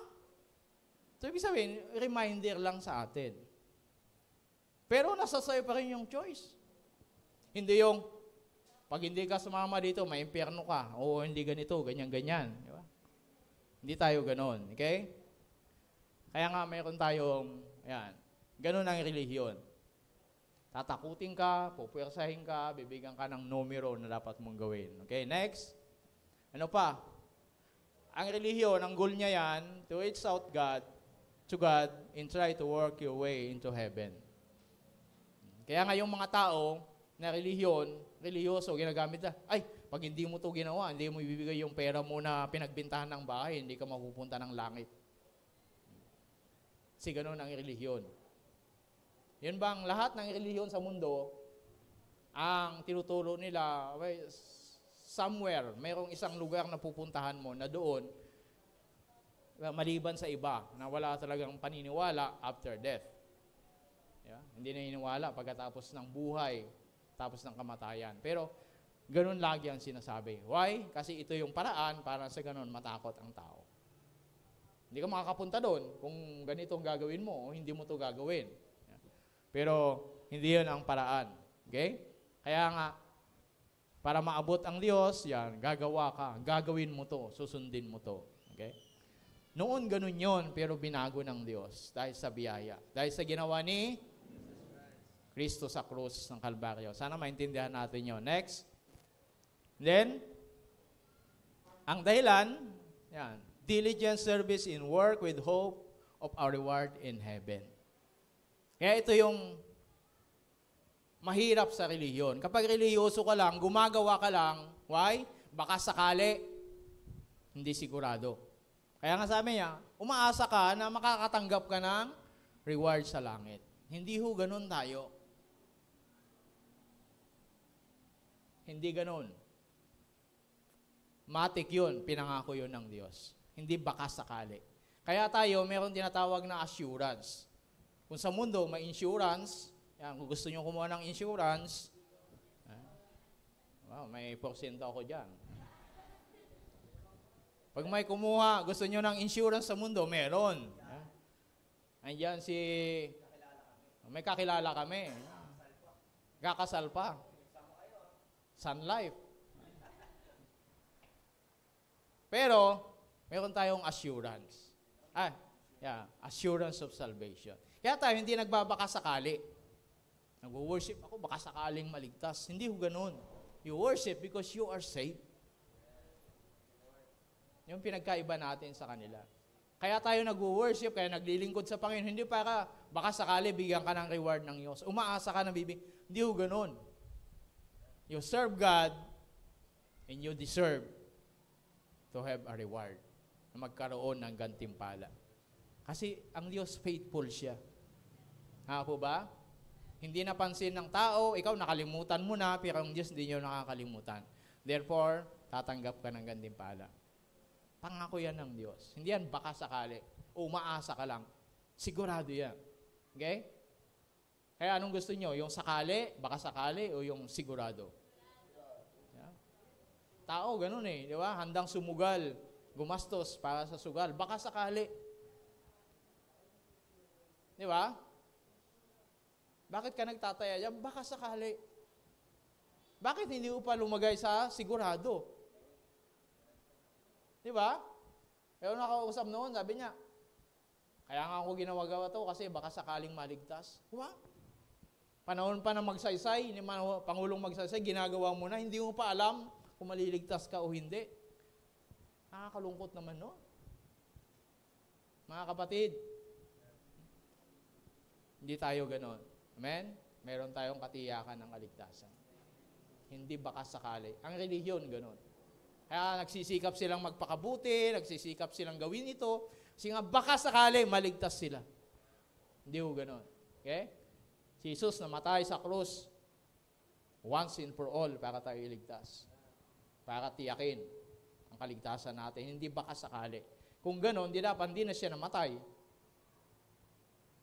So, ibig sabihin, reminder lang sa atin. Pero nasa sa'yo pa rin yung choice. Hindi yung, pag hindi ka sumama dito, may impyerno ka. O hindi ganito, ganyan-ganyan. Diba? Hindi tayo ganoon. Okay? Kaya nga, mayroon tayong, ganun ang relihiyon. Tatakutin ka, pupwersahin ka, bibigyan ka ng numero na dapat mong gawin. Okay, next. Ano pa? Ang relihiyon, ang goal niya yan, to reach out to God and try to work your way into heaven. Kaya nga yung mga tao na relihiyoso, ginagamit na, pag hindi mo to ginawa, hindi mo ibibigay yung pera mo na pinagbintahan ng bahay, hindi ka mapupunta ng langit. Kasi ganun ang relihiyon. Yun bang lahat ng relihiyon sa mundo, ang tinuturo nila, somewhere, mayroong isang lugar na pupuntahan mo na doon, maliban sa iba, na wala talagang paniniwala after death. Yeah? Hindi naniniwala pagkatapos ng buhay, tapos ng kamatayan. Pero, ganun lagi ang sinasabi. Why? Kasi ito yung paraan para sa ganun matakot ang tao. Hindi ka makakapunta doon kung ganito ang gagawin mo o hindi mo to gagawin. Pero, hindi yun ang paraan. Okay? Kaya nga, para maabot ang Diyos, gagawa ka. Gagawin mo to. Susundin mo to. Okay? Noon ganun yun, pero binago ng Diyos dahil sa biyaya. Dahil sa ginawa ni Kristo sa krus ng Kalbaryo. Sana maintindihan natin yun. Next. Then, ang dahilan, diligent service in work with hope of our reward in heaven. Kaya ito yung mahirap sa relihiyon. Kapag relihiyoso ka lang, gumagawa ka lang, why? Baka sakali, hindi sigurado. Kaya nga sabi niya, umaasa ka na makakatanggap ka ng reward sa langit. Hindi ho ganun tayo. Hindi ganun. Matik yun, pinangako yun ng Diyos. Hindi baka sakali. Kaya tayo, meron tinatawag na assurance. Kung sa mundo, may insurance, kung gusto nyo kumuha ng insurance, may porsyento ako dyan. Pag may kumuha, gusto nyo ng insurance sa mundo, meron. Andiyan may kakilala kami. Kakasal pa. Sun Life. Pero, meron tayong assurance. Assurance of salvation. Kaya tayo hindi nagbabaka sakali. Nag-worship ako, baka sakaling maligtas. Hindi ho ganun. You worship because you are saved. Yung pinagkaiba natin sa kanila. Kaya tayo nag-worship, kaya naglilingkod sa Panginoon, hindi para baka sakali bigyan ka ng reward ng Diyos. Umaasa ka na bibig. Hindi ho ganun. You serve God And you deserve to have a reward, na magkaroon ng gantimpala. Kasi ang Diyos faithful siya. Po ba? Hindi napansin ng tao, ikaw nakalimutan mo na, pero ang Diyos hindi nyo nakakalimutan. Therefore, tatanggap ka ng gantimpala. Pangako yan ng Diyos. Hindi yan baka sakali. Umaasa ka lang. Sigurado yan. Okay? Kaya anong gusto nyo? Yung sakali, baka sakali, o yung sigurado? Yeah. Tao, ganun eh. Di ba? Handang sumugal, gumastos para sa sugal. Baka sakali. Di ba? Bakit ka nagtataya dyan? Baka sakali. Bakit hindi mo pa lumagay sa sigurado? Di ba? Kaya nakausap noon, sabi niya, kaya nga ako ginawa to kasi baka sakaling maligtas. Diba? Panahon pa na magsaysay, ni Pangulong magsaysay, ginagawa mo na, hindi mo pa alam kung maliligtas ka o hindi. Nakakalungkot naman, no? Mga kapatid, hindi tayo ganon. Amen? Meron tayong katiyakan ng kaligtasan. Hindi baka sakali. Ang relihiyon, ganon. Kaya nagsisikap silang magpakabuti, nagsisikap silang gawin ito, kasi nga baka sakali maligtas sila. Hindi ho ganon. Okay? Si Jesus namatay sa krus once and for all para tayo iligtas. Para tiyakin ang kaligtasan natin. Hindi baka sakali. Kung ganon, hindi na siya namatay.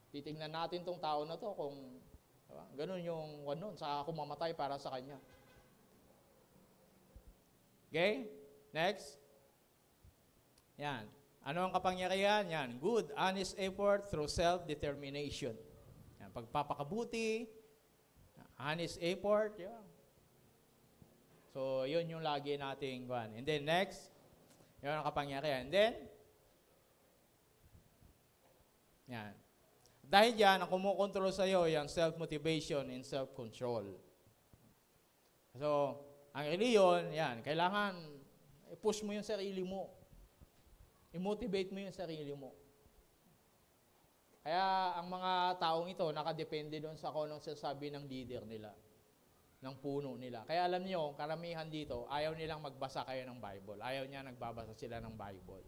Titingnan natin tong tao na to kung ganon yung sa ako mamatay para sa kanya. Okay? Next. Yan. Ano ang kapangyarihan? Yan. Good, honest effort through self-determination. Yan. Pagpapakabuti, honest effort. Yan. So, yun yung lagi nating one. And then next, yun ang kapangyarihan. And then, yan. Dahil yan, ang kumukontrol sa'yo, yung self-motivation and self-control. So, ang reliyon, yan, kailangan i-push mo yung sarili mo. I-motivate mo yung sarili mo. Kaya ang mga taong ito, nakadepende doon sa kung anong sasabi ng leader nila, ng puno nila. Kaya alam niyo, karamihan dito, ayaw nilang magbasa kayo ng Bible. Ayaw niya nagbabasa sila ng Bible.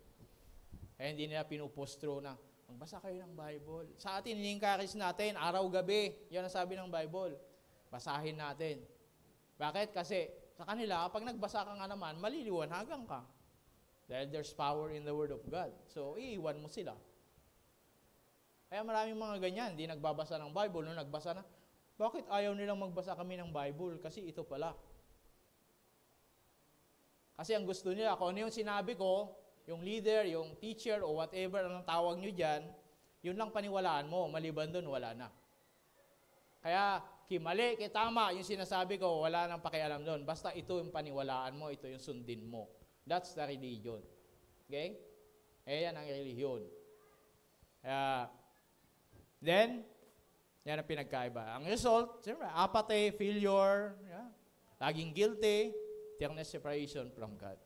Kaya hindi nila pinupostro na, magbasa kayo ng Bible. Sa atin, ini-encourage natin, araw-gabi, yan ang sabi ng Bible. Basahin natin. Bakit? Kasi, sa kanila, kapag nagbasa ka nga naman, maliliwanagan ka. Dahil there's power in the Word of God. So, iiwan mo sila. Kaya maraming mga ganyan, hindi nagbabasa ng Bible. Nung nagbasa na, bakit ayaw nilang magbasa kami ng Bible? Kasi ito pala. Kasi ang gusto nila, kung ano yung sinabi ko, yung leader, yung teacher, o whatever, anong tawag nyo dyan, yun lang paniwalaan mo. Maliban doon, wala na. Kaya, mali, tama, yung sinasabi ko, wala nang pakialam doon. Basta ito yung paniwalaan mo, ito yung sundin mo. That's the religion. Okay? Yan ang religion. Then, yan ang pinagkaiba. Ang result, siyempre, apathy, failure, laging guilty, eternal separation from God.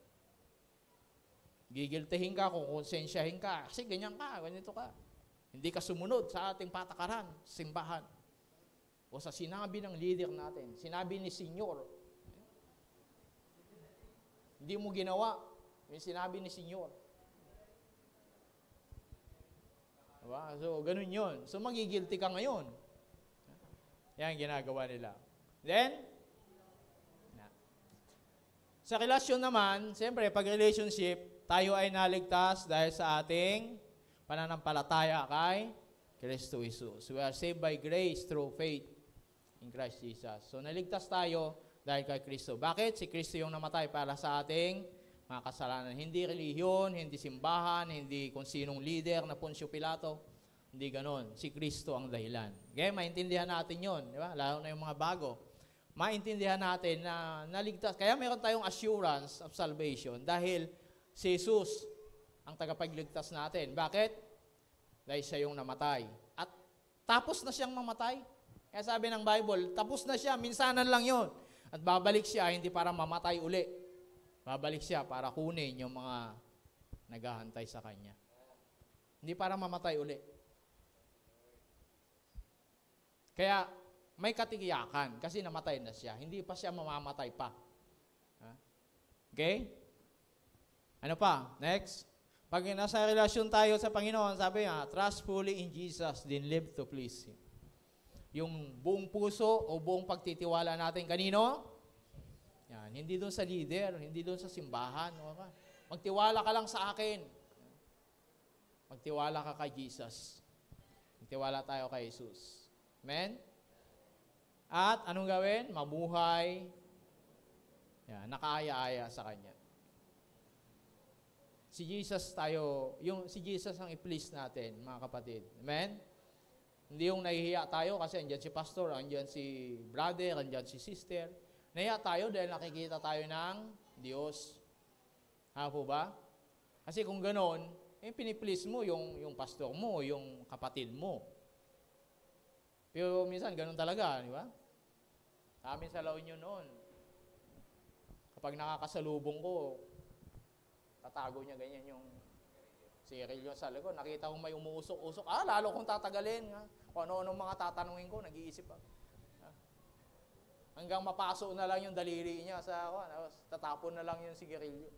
Gigiltihin ka kung konsensyahin ka. Kasi ganyan ka, ganito ka. Hindi ka sumunod sa ating patakaran, simbahan. O sa sinabi ng leader natin, sinabi ni Senyor. Hindi mo ginawa yung sinabi ni Senyor. Diba? So, ganun yun. So, magigilty ka ngayon. Yan ginagawa nila. Then, sa relasyon naman, siyempre, pag relationship, tayo ay naligtas dahil sa ating pananampalataya kay Kristo Jesus. We are saved by grace through faith in Christ Jesus. So, naligtas tayo dahil kay Kristo. Bakit? Si Kristo yung namatay para sa ating mga kasalanan. Hindi relihiyon, hindi simbahan, hindi kung sinong leader na Poncio Pilato. Hindi ganon. Si Kristo ang dahilan. Okay? Maintindihan natin yun. Di ba? Lalo na yung mga bago. Maintindihan natin na naligtas. Kaya meron tayong assurance of salvation dahil si Jesus ang tagapagligtas natin. Bakit? Dahil siya yung namatay. At tapos na siyang mamatay. Kaya sabi ng Bible, tapos na siya, minsanan lang yon. At babalik siya, hindi para mamatay uli. Babalik siya para kunin yung mga naghahantay sa kanya. Hindi para mamatay uli. Kaya may katiyakan kasi namatay na siya. Hindi pa siya mamamatay pa. Okay? Ano pa? Next. Pag nasa relasyon tayo sa Panginoon, sabi nga, trust fully in Jesus, then live to please Him. Yung buong puso o buong pagtitiwala natin kanino? Yan, hindi doon sa leader, hindi doon sa simbahan. Magtiwala ka lang sa akin. Magtiwala ka kay Jesus. Magtiwala tayo kay Jesus. Amen? At anong gawin? Mabuhay. Yan, nakaaya-aya sa Kanya. Si Jesus si Jesus ang i-please natin, mga kapatid. Amen? Hindi yung nahihiya tayo kasi andyan si pastor, andyan si brother, andyan si sister. Nahihiya tayo dahil nakikita tayo ng Diyos. Po ba? Kasi kung ganon, piniplease mo yung pastor mo, yung kapatid mo. Pero minsan ganon talaga, di ba? Amin sa La Union noon. Kapag nakakasalubong ko, tatago niya ganyan yung sigarilyo sa likod. Nakita ko may umuusok-usok. Lalo kong tatagalin. Kung ano-anong mga tatanungin ko, nag-iisip pa. Hanggang mapaso na lang yung daliri niya sa tatapon na lang yung sigarilyo.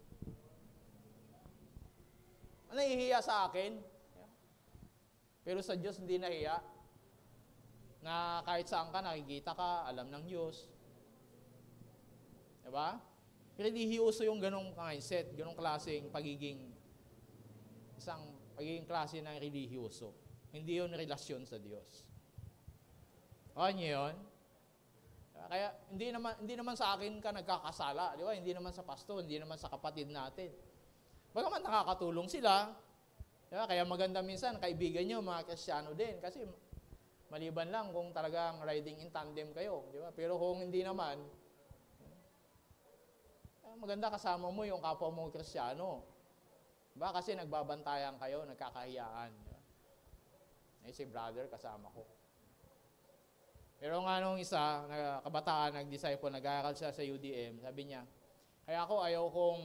Nahihiya sa akin. Pero sa Diyos hindi nahiya. Na kahit saan ka, nakikita ka, alam ng Diyos. Diba? Relihiyoso yung ganong mindset, ganong klaseng pagiging klase ng relihiyoso. Hindi yun relasyon sa Diyos. Ano yun? Kaya hindi naman sa akin ka nagkakasala, di ba? Hindi naman sa pastor, hindi naman sa kapatid natin. Bagaman nakakatulong sila, di ba? Kaya maganda minsan kaibigan nyo, mga Kristiyano din, kasi maliban lang kung talagang riding in tandem kayo, di ba? Pero kung hindi naman, maganda kasama mo yung kapwa mo Kristiyano. Diba? Kasi nagbabantayan kayo, nagkakahiyaan. Diba? Si brother kasama ko. Pero nga nung isa, kabataan, nag-disciple, nag-aaral siya sa UDM, sabi niya, kaya ako ayaw kong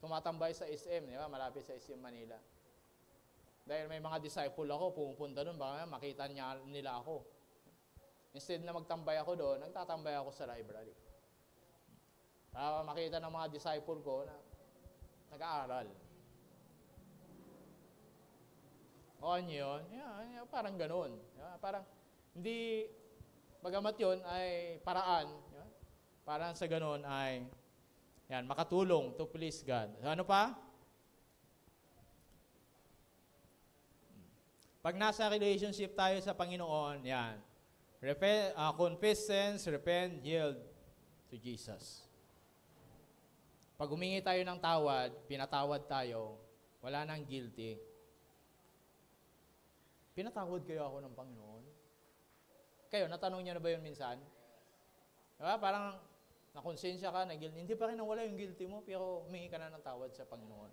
tumatambay sa SM, diba? Malapit sa SM Manila. Dahil may mga disciple ako, pumupunta doon, baka makita nila ako. Instead na magtambay ako doon, nagtatambay ako sa library. Para makita ng mga disciple ko na nag-aaral. O ano yun? Parang ganun. Parang, hindi, bagamat yun ay paraan. Parang sa ganun ay, makatulong to please God. Ano pa? Pag nasa relationship tayo sa Panginoon, confess sins, repent, yield to Jesus. Pag humingi tayo ng tawad, pinatawad tayo, wala nang guilty. Pinatawad kayo ako ng Panginoon? Kayo, natanong niyo na ba yun minsan? Diba? Parang nakonsensya ka, hindi pa rin nawala yung guilty mo, pero humingi ka na ng tawad sa Panginoon.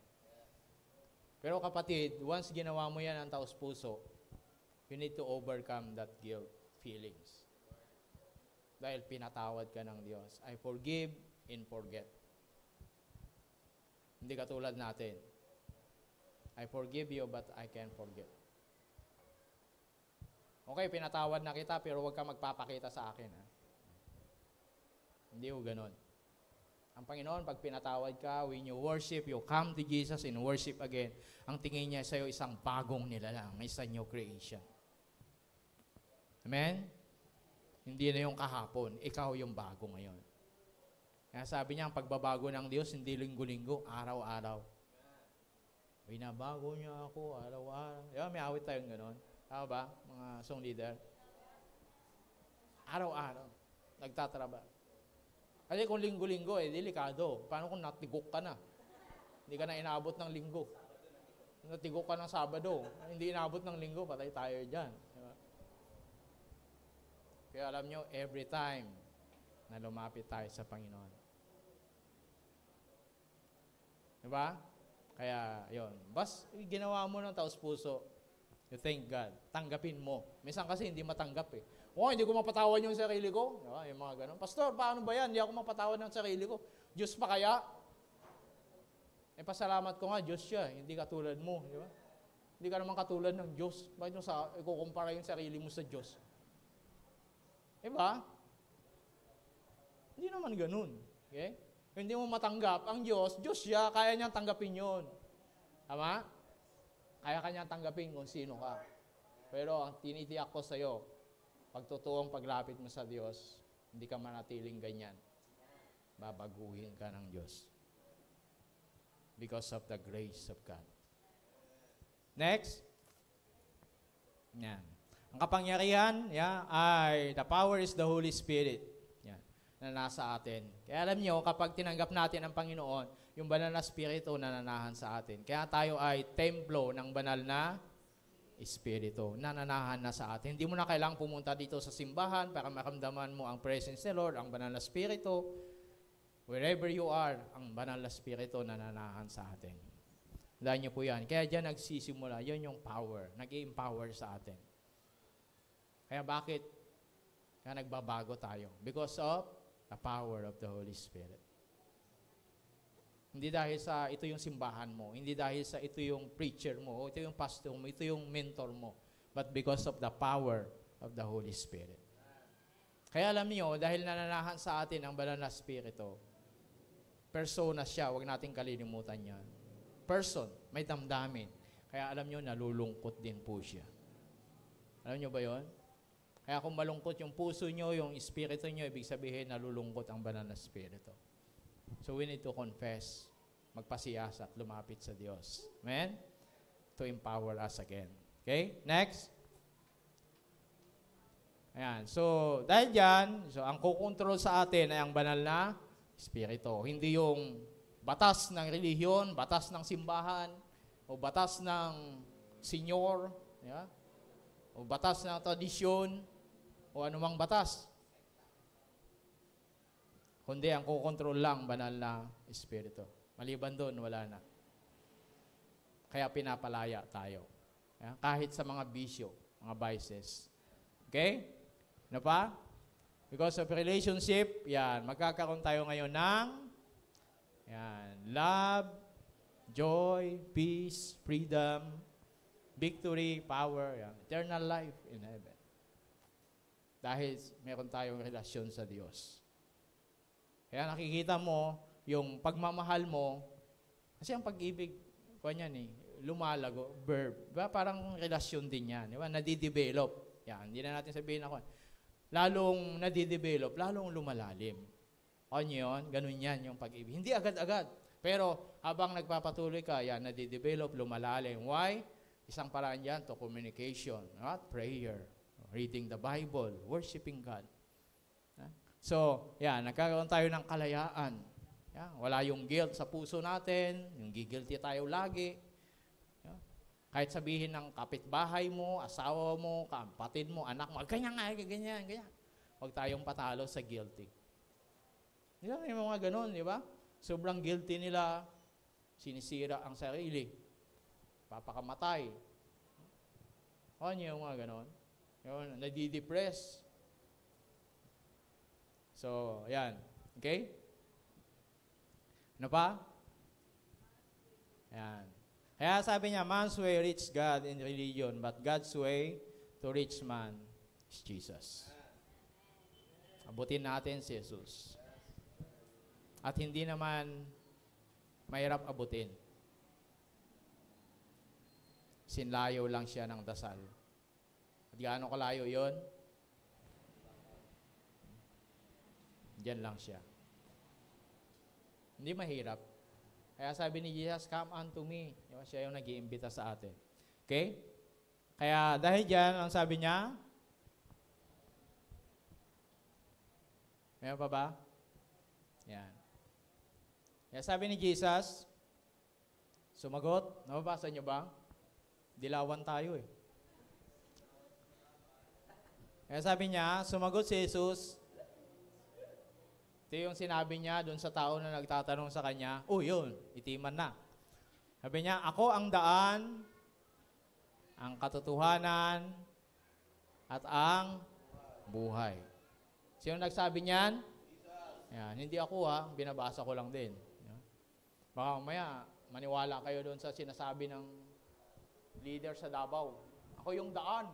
Pero kapatid, once ginawa mo yan ang taos puso, you need to overcome that guilt feelings. Dahil pinatawad ka ng Diyos. I forgive and forget. Hindi katulad natin. I forgive you, but I can't forget. Okay, pinatawad na kita, pero huwag ka magpapakita sa akin. Hindi ho ganun. Ang Panginoon, pag pinatawad ka, when you worship, you come to Jesus and worship again, ang tingin niya sa'yo isang bagong nilalang, isang new creation. Amen? Hindi na yung kahapon, ikaw yung bago ngayon. Kaya sabi niya, ang pagbabago ng Diyos, hindi linggo-linggo, araw-araw. Binabago niya ako, araw-araw. Diba, may awit tayong gano'n. Tama ba, mga song leader? Araw-araw, nagtatrabaho. Kasi kung linggo-linggo, delikado. Paano kung natigok ka na? Hindi ka na inabot ng linggo. Natigok ka ng Sabado, hindi inabot ng linggo, patay tayo dyan. Diba? Kaya alam nyo, every time na lumapit tayo sa Panginoon. Diba? Kaya, yon. Bas, ginawa mo ng taos puso. You thank God. Tanggapin mo. Minsan kasi hindi matanggap eh. Hindi ko mapatawad yung sarili ko. Diba? Yung mga ganun. Pastor, paano ba yan? Hindi ako mapatawad ng sarili ko. Diyos pa kaya? Pasalamat ko nga, Diyos siya. Hindi katulad mo. Diba? Hindi ka naman katulad ng Diyos. Bakit mo ikukumpara yung sarili mo sa Diyos? Diba? Hindi naman ganun. Okay? hindi mo matanggap ang Diyos, Diyos siya, kaya niyang tanggapin yun. Tama? Kaya kanyang tanggapin kung sino ka. Pero ang tinitiyak ko sa'yo, pagtotoong paglapit mo sa Diyos, hindi ka manatiling ganyan. Babaguhin ka ng Diyos. Because of the grace of God. Next. Yan. Ang kapangyarihan, ay the power is the Holy Spirit. Yan. Na nasa atin. Kaya alam nyo, kapag tinanggap natin ang Panginoon, yung banal na Espiritu nananahan sa atin. Kaya tayo ay templo ng banal na Espiritu. Nananahan na sa atin. Hindi mo na kailangang pumunta dito sa simbahan para maramdaman mo ang presence ni Lord, ang banal na Espiritu. Wherever you are, ang banal na Espiritu nananahan sa atin. Dahil nyo po yan. Kaya dyan nagsisimula. Yun yung power. Nag-empower sa atin. Kaya bakit? Kaya nagbabago tayo. Because of the power of the Holy Spirit. Hindi dahil sa ito yung simbahan mo. Hindi dahil sa ito yung preacher mo. O ito yung pastor mo. Ito yung mentor mo. But because of the power of the Holy Spirit. Kaya alam niyo, dahil nananahan sa atin ang banal na Espiritu, persona siya. Huwag nating kalilimutan yan. Person, may damdamin. Kaya alam niyo, nalulungkot din po siya. Alam niyo ba yon? Kaya kung malungkot yung puso niyo, yung espiritu niyo, ibig sabihin, nalulungkot ang banal na Espiritu. So we need to confess, magpasiyasa at lumapit sa Diyos. Amen? To empower us again. Okay? Next. Ayan. So, dahil dyan, so ang kukontrol sa atin ay ang banal na Espiritu. Hindi yung batas ng relihiyon, batas ng simbahan, o batas ng senyor, o batas ng tradisyon, o anumang batas. Kundi ang kukontrol lang banal na Espiritu. Maliban doon, wala na. Kaya pinapalaya tayo. Kahit sa mga bisyo, mga vices. Okay? Ano pa? Because of relationship, yan, magkakaroon tayo ngayon ng love, joy, peace, freedom, victory, power, eternal life in heaven. Dahil meron tayong relasyon sa Diyos. Kaya nakikita mo, yung pagmamahal mo, kasi ang pag-ibig, lumalago, verb. Diba? Parang relasyon din yan. Diba? Nadidevelop. Yan, hindi na natin sabihin ako. Lalong nadidevelop, lalong lumalalim. O yun, ganun yan yung pag-ibig. Hindi agad-agad. Pero habang nagpapatuloy ka, yan, nadidevelop, lumalalim. Why? Isang paraan yan to communication, prayer, reading the Bible, worshiping God. So, yan, nagkakaroon tayo ng kalayaan. Yan, wala yung guilt sa puso natin, yung gigilty tayo lagi. Yan. Kahit sabihin ng kapitbahay mo, asawa mo, kapatid mo, anak mo, ganyan. Huwag tayong patalo sa guilty. Di ba? May mga ganun, di ba? Sobrang guilty nila, sinisira ang sarili, papakamatay. Ano yung mga ganun? Yun, nadidepress. So, yan. Okay? Ano pa? Yan. Kaya sabi niya, man's way reach God in religion, but God's way to reach man is Jesus. Abutin natin si Jesus. At hindi naman mahirap abutin. Sinlayo lang siya ng dasal. At gaano kalayo yon? Diyan lang siya. Hindi mahirap. Kaya sabi ni Jesus, come unto me. Siya yung nag-iimbita sa atin. Okay? Kaya dahil dyan, ang sabi niya, mayroon pa ba? Yan. Kaya sabi ni Jesus, sumagot, nababasa niyo ba? Dilawan tayo eh. Kaya sabi niya, sumagot si Jesus, ito yung sinabi niya doon sa tao na nagtatanong sa kanya, yun, itiman na. Sabi niya, ako ang daan, ang katotohanan, at ang buhay. Sino nagsabi niyan? Yan, hindi ako binabasa ko lang din. Baka mamaya, maniwala kayo doon sa sinasabi ng leader sa Davao. Ako yung daan.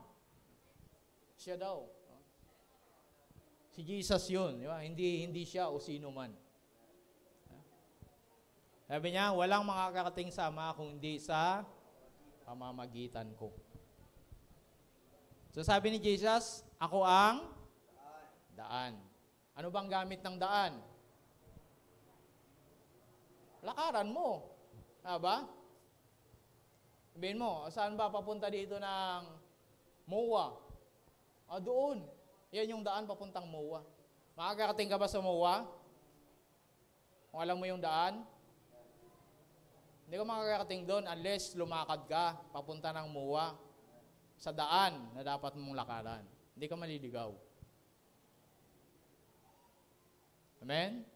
Siya daw. Si Jesus yun. Di ba? Hindi siya o sino man. Sabi niya, walang makakarating sa Ama kung hindi sa pamamagitan ko. So sabi ni Jesus, ako ang daan. Ano bang gamit ng daan? Lakaran mo. Ba? Sabihin mo, saan ba papunta dito ng MOA? Doon. Yan yung daan papuntang MOA. Makakarating ka ba sa MOA? Kung alam mo yung daan? Hindi ka makakarating doon unless lumakad ka papunta ng MOA sa daan na dapat mong lakaran. Hindi ka maliligaw. Amen?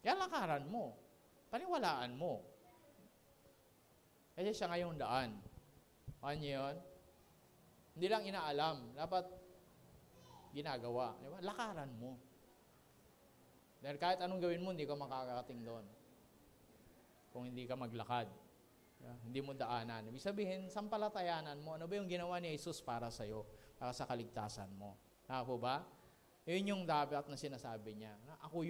Yan lakaran mo. Paniwalaan mo. Kasi siya ngayong daan. Ano yun? Hindi lang inaalam. Dapat ginagawa. Diba? Lakaran mo. Dahil kahit anong gawin mo, hindi ka makakarating doon. Kung hindi ka maglakad. Diba? Hindi mo daanan. Ibig sabihin, sampalatayanan mo. Ano ba yung ginawa ni Jesus para sa'yo? Para sa kaligtasan mo. Tama po ba? Yun yung dapat na sinasabi niya. Ako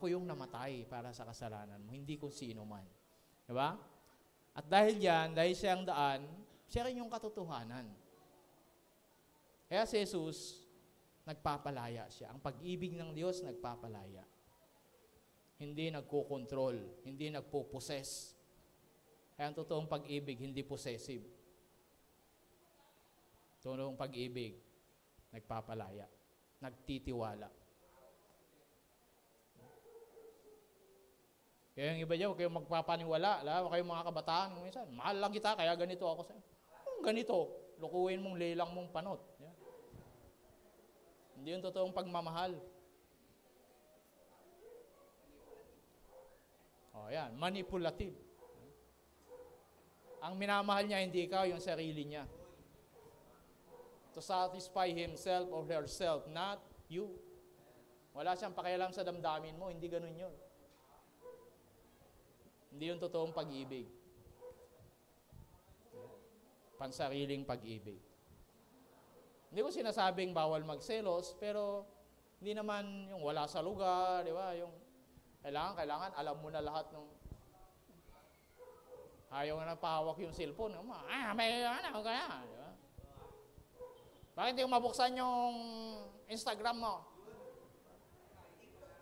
yung namatay para sa kasalanan mo. Hindi kung sino man. Diba? At dahil yan, dahil siya ang daan, siya rin yung katotohanan. Kaya si Jesus, nagpapalaya siya. Ang pag-ibig ng Diyos, nagpapalaya. Hindi nagko-control, hindi nagpo-possess. Kaya ang totoong pag-ibig, hindi possessive. Totoong pag-ibig, nagpapalaya. Nagtitiwala. Kaya yung iba dyan, huwag kayong magpapaniwala. Huwag kayong mga kabataan. Minsan, mahal lang kita, kaya ganito ako sa'yo. Ganito, lukuhin mong lelang mong panot. Yeah. Hindi yung totoong pagmamahal. Yan, manipulative. Ang minamahal niya, hindi ikaw, yung sarili niya. To satisfy himself or herself, not you. Wala siyang pakialam sa damdamin mo, hindi ganun yun. Hindi yung totoong pag-ibig. Pansariling pag-ibig. Hindi ko sinasabing bawal magselos, pero hindi naman yung wala sa lugar, di ba? Yung kailangan, alam mo na lahat ng ayaw na pahawak yung cellphone. May ano kaya, di ba? Bakit hindi ko mabuksan yung Instagram mo?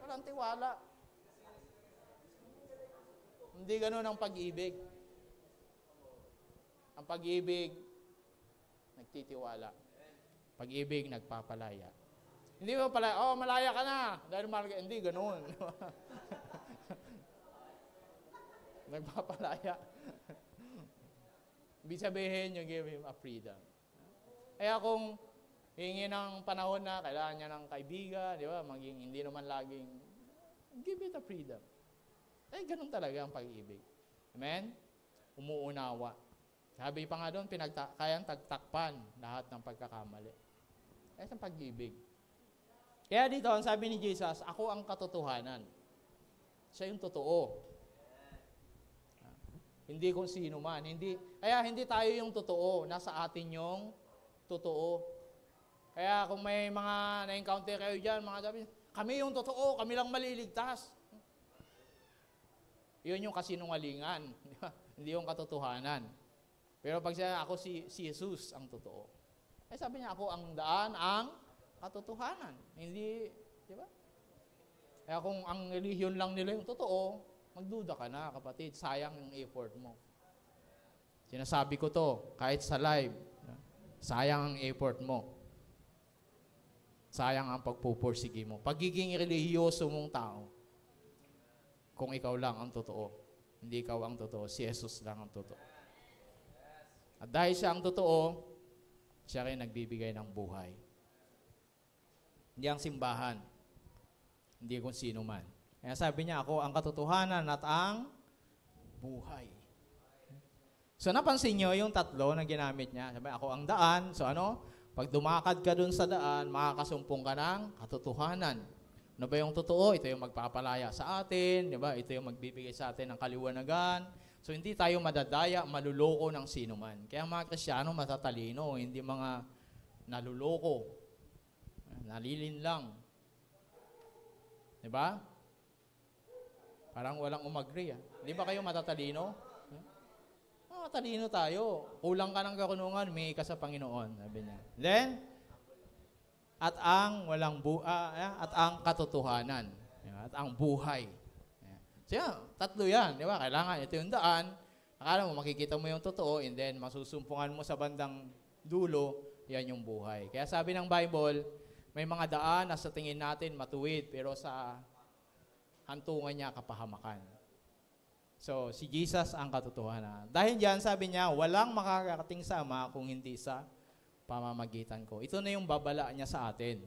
Walang tiwala. Hindi ganun ang pag-ibig. Ang pag-ibig, nagtitiwala. Pag-ibig, nagpapalaya. Hindi mo pala, malaya ka na. Dahil malaya, hindi ganun. Nagpapalaya. Ibig sabihin, you give him a freedom. Kaya kung hingi ng panahon na kailangan niya ng kaibigan, di ba? Maging hindi naman laging, give it a freedom. Ganun talaga ang pag-ibig. Amen? Umuunawa. Sabi pa nga doon, kayang tagtakpan lahat ng pagkakamali. Kaya sa pag-ibig. Kaya dito, ang sabi ni Jesus, ako ang katotohanan. Siya yung totoo. Hindi kung sino man. Kaya hindi tayo yung totoo. Nasa atin yung totoo. Kaya kung may mga na-encounter kayo dyan, mga sabi, kami yung totoo, kami lang maliligtas. Yun yung kasinungalingan. Hindi yung katotohanan. Pero pag siya, ako si Jesus ang totoo. Sabi niya, ako ang daan, ang katotohanan. Hindi, di ba? Kaya kung ang relihiyon lang nila yung totoo, magduda ka na, kapatid. Sayang yung effort mo. Sinasabi ko to, kahit sa live, sayang ang effort mo. Sayang ang pagpupursige mo. Pagiging relihiyoso mong tao, kung ikaw lang ang totoo. Hindi ikaw ang totoo. Si Jesus lang ang totoo. At dahil siya ang totoo, siya rin nagbibigay ng buhay. Hindi ang simbahan. Hindi kung sino man. Kaya sabi niya, ako ang katotohanan at ang buhay. So napansin niyo yung tatlo na ginamit niya. Sabi, ako ang daan. So pag dumakad ka dun sa daan, makakasumpong ka ng katotohanan. Ano ba yung totoo? Ito yung magpapalaya sa atin, di ba? Ito yung magbibigay sa atin ng kaliwanagan. So hindi tayo madadaya, maluloko ng sino man. Kaya mga Kristiyano matatalino, hindi mga naluloko. Nalilin lang. Di ba? Parang walang umagri. Di ba kayo matatalino? Matalino tayo. Kulang ka ng karunungan, may ka sa Panginoon. Sabi niya. Then, at ang katotohanan. At ang buhay. So yan, tatlo yan. Di ba? Kailangan, ito yung daan. Akala mo, makikita mo yung totoo, and then masusumpungan mo sa bandang dulo, yan yung buhay. Kaya sabi ng Bible, may mga daan na sa tingin natin matuwid, pero sa hantungan niya kapahamakan. So, si Jesus ang katotohanan. Dahil diyan, sabi niya, walang makakarating sa Ama kung hindi sa pamamagitan ko. Ito na yung babala niya sa atin.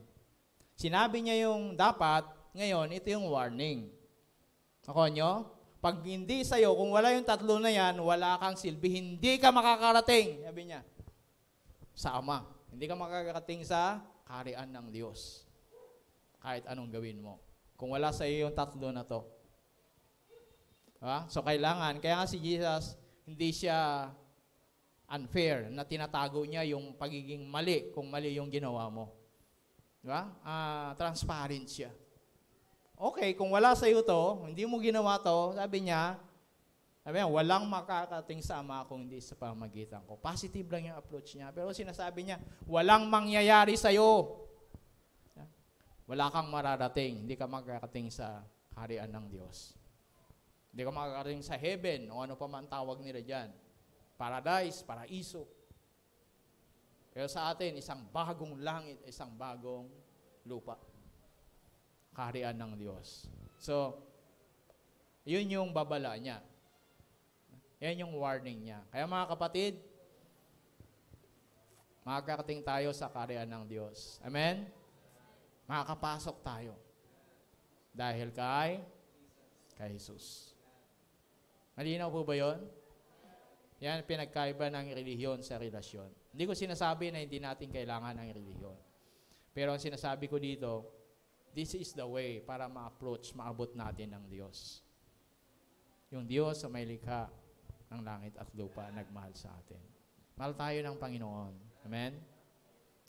Sinabi niya yung dapat, ngayon, ito yung warning. Ako nyo? Pag hindi sa'yo, kung wala yung tatlo na yan, wala kang silbi, hindi ka makakarating, sabi niya, sa Ama. Hindi ka makakarating sa kaharian ng Diyos. Kahit anong gawin mo. Kung wala sa'yo yung tatlo na to. So, kailangan, kaya nga si Jesus, hindi siya unfair na tinatago niya yung pagiging mali kung mali yung ginawa mo. Diba? Transparent siya. Okay, kung wala sa iyo to, hindi mo ginawa to, sabi niya, walang makakating sa Ama kung hindi sa pamagitan ko. Positive lang yung approach niya. Pero sinasabi niya, walang mangyayari sa iyo. Wala kang mararating. Hindi ka makakating sa kaharian ng Diyos. Hindi ka makakating sa heaven o ano pa man tawag nila dyan. Paradise, paraiso. Pero sa atin, isang bagong langit, isang bagong lupa. Kaharian ng Diyos. So, yun yung babala niya. Yan yung warning niya. Kaya mga kapatid, makakarating tayo sa kaharian ng Diyos. Amen? Makakapasok tayo. Dahil kay Jesus. Malinaw po ba yun? Yan pinagkaiba ng relihiyon sa relasyon. Hindi ko sinasabi na hindi natin kailangan ng relihiyon. Pero ang sinasabi ko dito, this is the way para ma-approach, maabot natin ng Diyos. Yung Diyos sa may likha ng langit at lupa, nagmahal sa atin. Mahal tayo ng Panginoon. Amen?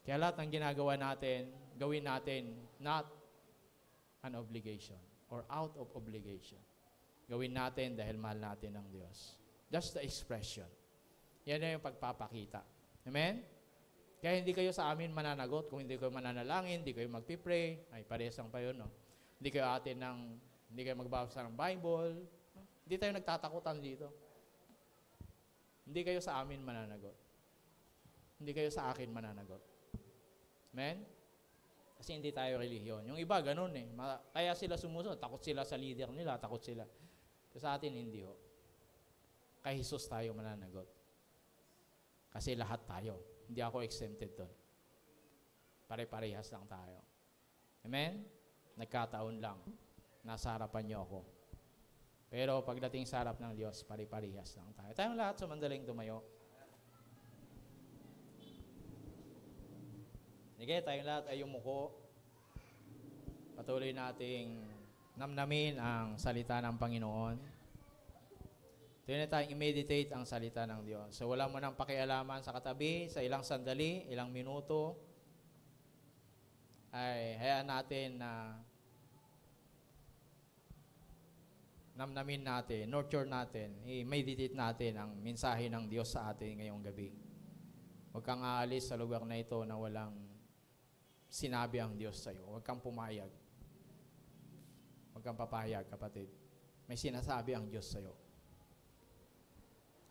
Kaya lahat ng ginagawa natin, gawin natin not an obligation or out of obligation. Gawin natin dahil mahal natin ng Diyos. Just the expression. Yan na yung pagpapakita. Amen? Kaya hindi kayo sa amin mananagot. Kung hindi kayo mananalangin, hindi kayo magpipray, ay parehas lang pa yun, no? Hindi kayo magbabasa ng Bible. Hindi tayo nagtatakutan dito. Hindi kayo sa amin mananagot. Hindi kayo sa akin mananagot. Amen? Kasi hindi tayo relihiyon. Yung iba, ganun eh. Kaya sila sumusunod. Takot sila sa leader nila. Takot sila. Pero sa atin, hindi ho. Kay Jesus tayo mananagot. Kasi lahat tayo. Hindi ako exempted doon. Pare-parehas lang tayo. Amen? Nagkataon lang. Nasa harapan niyo ako. Pero pagdating sa harap ng Diyos, pare-parehas lang tayo. Tayong lahat sumandaling tumayo. Sige, tayong lahat ay yumuko. Patuloy nating namnamin ang salita ng Panginoon. Ito na tayong i-meditate ang salita ng Diyos. So wala mo nang pakialaman sa katabi, sa ilang sandali, ilang minuto, ay hayaan natin na namnamin natin, nurture natin, i-meditate natin ang mensahe ng Diyos sa atin ngayong gabi. Huwag kang aalis sa lugar na ito na walang sinabi ang Diyos sa iyo. Huwag kang pumayag. Huwag kang papayag, kapatid. May sinasabi ang Diyos sa iyo.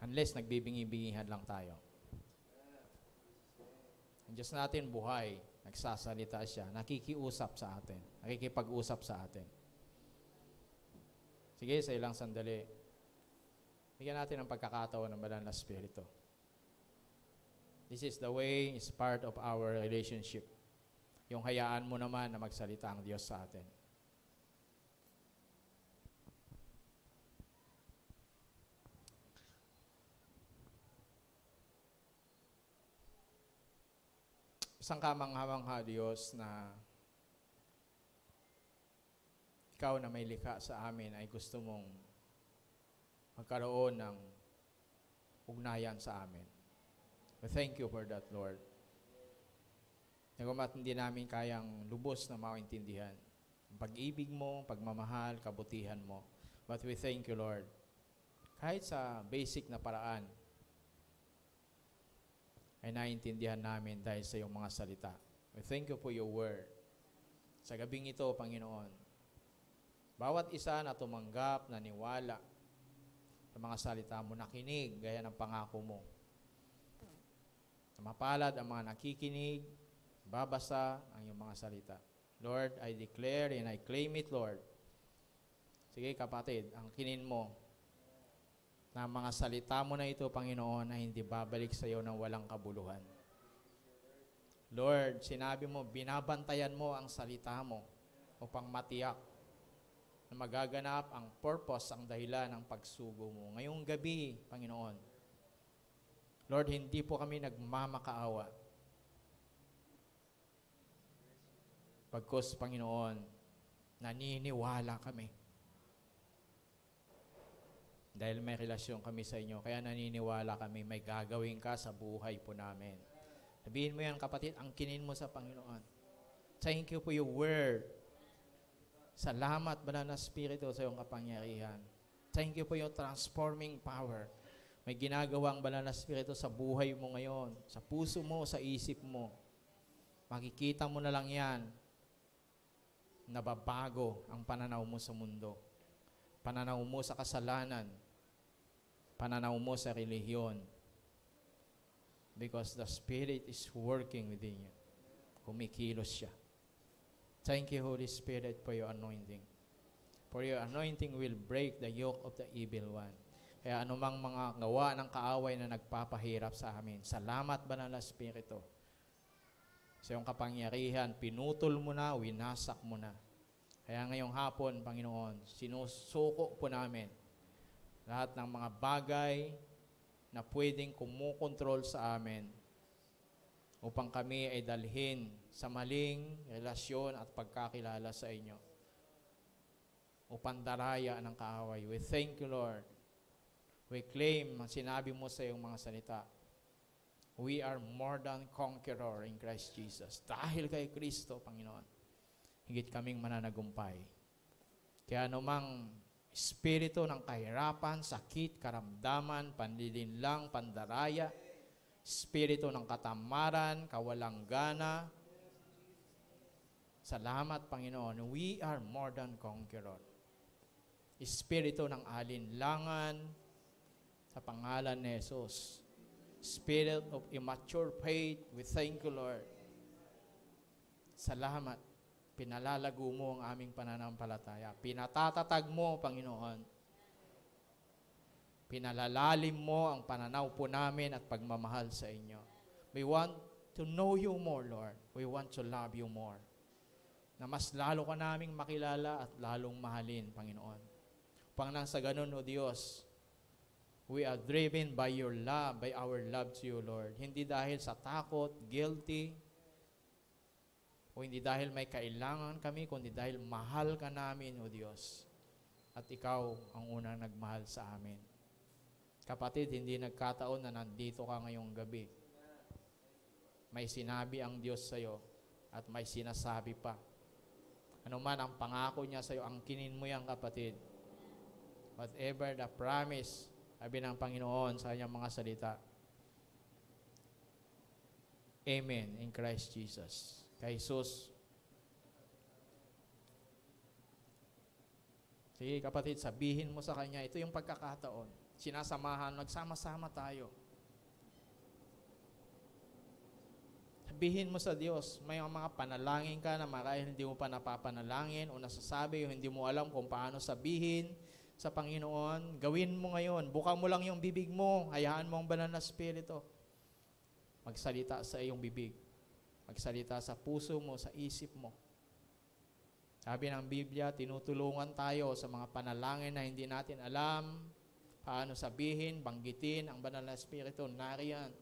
Unless nagbibingi-bingihan lang tayo. Ang Diyos natin buhay, nagsasalita siya, nakikiusap sa atin, nakikipag-usap sa atin. Sige, sa ilang sandali, bigyan natin ang pagkakataon ng Banal na Espiritu. This is the way, is part of our relationship. Yung hayaan mo naman na magsalita ang Diyos sa atin. Isang kamangha-mangha Diyos na ikaw na may likha sa amin ay gusto mong magkaroon ng ugnayan sa amin. We thank you for that, Lord. Nagumat hindi namin kayang lubos na maintindihan. Ang pag-ibig mo, pagmamahal, kabutihan mo. But we thank you, Lord. Kahit sa basic na paraan, ay naiintindihan namin dahil sa iyong mga salita. We thank you for your word. Sa gabing ito, Panginoon, bawat isa na tumanggap, naniwala sa mga salita mo, nakinig, gaya ng pangako mo. Mapalad ang mga nakikinig, babasa ang iyong mga salita. Lord, I declare and I claim it, Lord. Sige kapatid, ang kinin mo na mga salita mo na ito, Panginoon, na hindi babalik sa iyo ng walang kabuluhan. Lord, sinabi mo, binabantayan mo ang salita mo upang matiyak na magaganap ang purpose, ang dahilan ng pagsugo mo. Ngayong gabi, Panginoon, Lord, hindi po kami nagmamakaawa. Pagkos, Panginoon, naniniwala kami. Dahil may relasyon kami sa inyo, kaya naniniwala kami, may gagawin ka sa buhay po namin. Sabihin mo yan, kapatid, angkinin mo sa Panginoon. Thank you for your word. Salamat, Banal na Espiritu, sa iyong kapangyarihan. Thank you for your transforming power. May ginagawang Banal na Espiritu sa buhay mo ngayon, sa puso mo, sa isip mo. Makikita mo na lang yan, nababago ang pananaw mo sa mundo. Pananaw mo sa kasalanan. Pananaw mo sa relihiyon. Because the Spirit is working within you. Kumikilos siya. Thank you, Holy Spirit, for your anointing. For your anointing will break the yoke of the evil one. Kaya anumang mga gawa ng kaaway na nagpapahirap sa amin, salamat, Banal na Espiritu. Sa iyong kapangyarihan, pinutol mo na, winasak mo na. Kaya ngayong hapon, Panginoon, sinusuko po namin lahat ng mga bagay na pwedeng kumukontrol sa amin upang kami ay dalhin sa maling relasyon at pagkakilala sa inyo. Upang daraya ng kaaway. We thank you, Lord. We claim, sinabi mo sa iyong mga salita, we are more than conqueror in Christ Jesus. Dahil kay Kristo, Panginoon, higit kaming mananagumpay. Kaya anumang espiritu ng kahirapan, sakit, karamdaman, panlilinlang, pandaraya, espiritu ng katamaran, kawalang gana, salamat, Panginoon, we are more than conqueror. Espiritu ng alinlangan, sa pangalan ni Jesus. Spirit of immature faith, we thank you, Lord. Salamat. Pinalalago mo ang aming pananampalataya. Pinatatatag mo, Panginoon. Pinalalalim mo ang pananaw po namin at pagmamahal sa inyo. We want to know you more, Lord. We want to love you more. Na mas lalo ka naming makilala at lalong mahalin, Panginoon. Upang nang sa ganun, O Diyos, we are driven by your love, by our love to you, Lord. Hindi dahil sa takot, guilty, o hindi dahil may kailangan kami, kundi dahil mahal ka namin, O Diyos. At ikaw ang unang nagmahal sa amin. Kapatid, hindi nagkataon na nandito ka ngayong gabi. May sinabi ang Diyos sa iyo at may sinasabi pa. Ano man ang pangako niya sa iyo, angkinin mo yan, kapatid. Whatever the promise, sabi ng Panginoon sa kanyang mga salita. Amen in Christ Jesus. Kay Jesus. Sige kapatid, sabihin mo sa Kanya, ito yung pagkakataon. Sinasamahan, nagsama-sama tayo. Sabihin mo sa Diyos, may mga panalangin ka na marahil hindi mo pa napapanalangin o nasasabi o hindi mo alam kung paano sabihin sa Panginoon, gawin mo ngayon. Buka mo lang yung bibig mo. Hayaan mo ang Banal na Espiritu. Magsalita sa iyong bibig. Magsalita sa puso mo, sa isip mo. Sabi ng Biblia, tinutulungan tayo sa mga panalangin na hindi natin alam paano sabihin, banggitin ang Banal na Espiritu. Nariyan.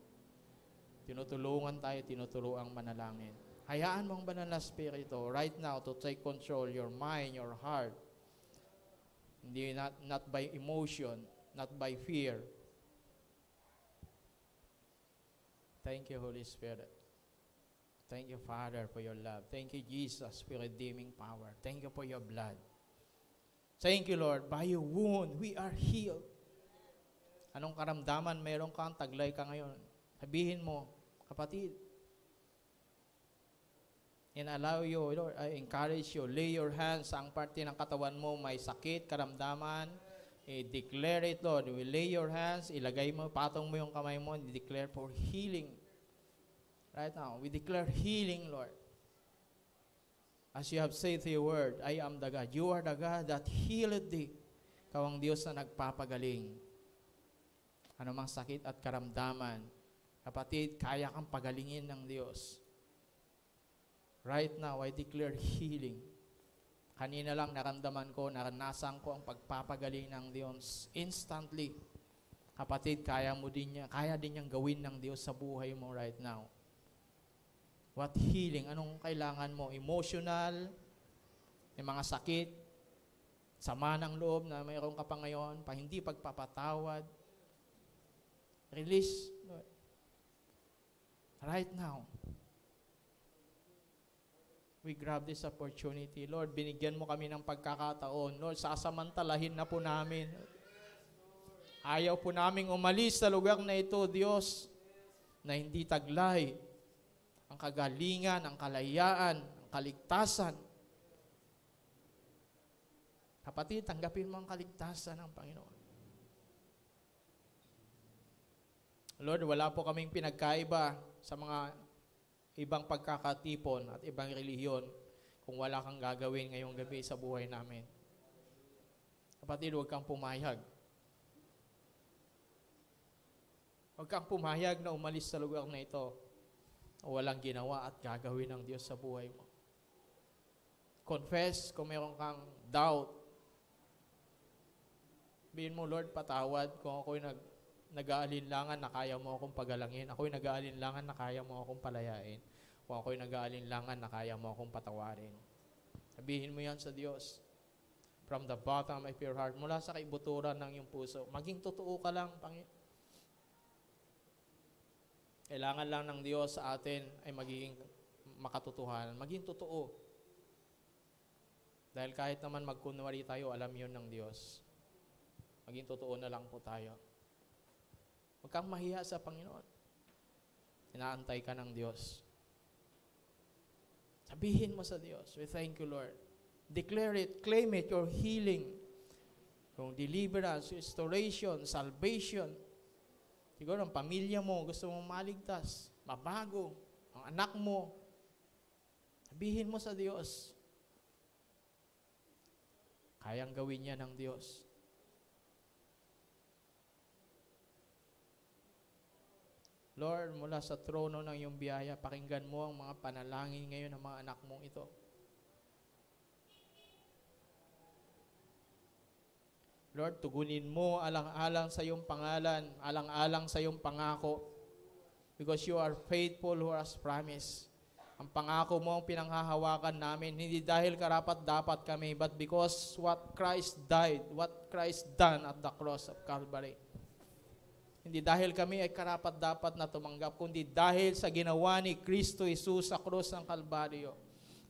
Tinutulungan tayo, tinuturuang manalangin. Hayaan mo ang Banal na Espiritu right now to take control your mind, your heart. Hindi, not by emotion, not by fear. Thank you, Holy Spirit. Thank you, Father, for your love. Thank you, Jesus, for redeeming power. Thank you for your blood. Thank you, Lord. By your wound, we are healed. Anong karamdaman meron kang, taglay ka ngayon? Sabihin mo, kapatid, and allow you, Lord, I encourage you, lay your hands sa ang parte ng katawan mo, may sakit, karamdaman, declare it, Lord. You will lay your hands, ilagay mo, patong mo yung kamay mo, and declare for healing. Right now, we declare healing, Lord. As you have said to your word, I am the God. You are the God that healed thee. Ikaw ang Diyos na nagpapagaling. Ano mang sakit at karamdaman, kapatid, kaya kang pagalingin ng Diyos. Right now, I declare healing. Kanina lang naramdaman ko, naranasan ko ang pagpapagaling ng Diyos instantly. Kapatid, kaya din niyang gawin ng Diyos sa buhay mo right now. What healing? Anong kailangan mo? Emotional, may mga sakit, sama ng loob na mayroon ka pa ngayon, hindi pagpapatawad. Release, Lord. Right now. We grab this opportunity. Lord, binigyan mo kami ng pagkakataon. Lord, sasamantalahin na po namin. Ayaw po naming umalis sa lugar na ito, Diyos, na hindi taglay ang kagalingan, ang kalayaan, ang kaligtasan. Kapatid, tanggapin mo ang kaligtasan ng Panginoon. Lord, wala po kaming pinagkaiba sa mga ibang pagkakatipon at ibang relihiyon kung wala kang gagawin ngayong gabi sa buhay namin. Kapatid, huwag kang pumayag. Huwag kang pumayag na umalis sa lugar na ito o walang ginawa at gagawin ng Diyos sa buhay mo. Confess kung meron kang doubt. Sabihin mo, Lord, patawad kung ako'y nag-aalinlangan na kaya mo akong pagalangin. Ako'y nag-aalinlangan na kaya mo akong palayain. Kung ako'y nag-aalinlangan na kaya mo akong patawarin. Sabihin mo yan sa Diyos. From the bottom of your heart, mula sa kaibuturan ng iyong puso. Maging totoo ka lang, Panginoon. Kailangan lang ng Diyos sa atin ay magiging makatotohanan. Maging totoo. Dahil kahit naman magkunwari tayo, alam yun ng Diyos. Maging totoo na lang po tayo. Huwag kang mahiya sa Panginoon. Inaantay ka ng Diyos. Sabihin mo sa Diyos, we thank you, Lord. Declare it, claim it, your healing, yung deliverance, restoration, salvation. Siguro ang pamilya mo, gusto mong maligtas, mabago, ang anak mo. Sabihin mo sa Diyos. Kayang gawin niya ng Diyos. Lord, mula sa trono ng iyong biyaya, pakinggan mo ang mga panalangin ngayon ng mga anak mong ito. Lord, tugunin mo alang-alang sa iyong pangalan, alang-alang sa iyong pangako. Because you are faithful who has promised. Ang pangako mo ang pinanghahawakan namin, hindi dahil karapat-dapat kami, but because what Christ died, what Christ done at the cross of Calvary. Hindi dahil kami ay karapat-dapat na tumanggap, kundi dahil sa ginawa ni Kristo Jesus sa krus ng Kalbaryo.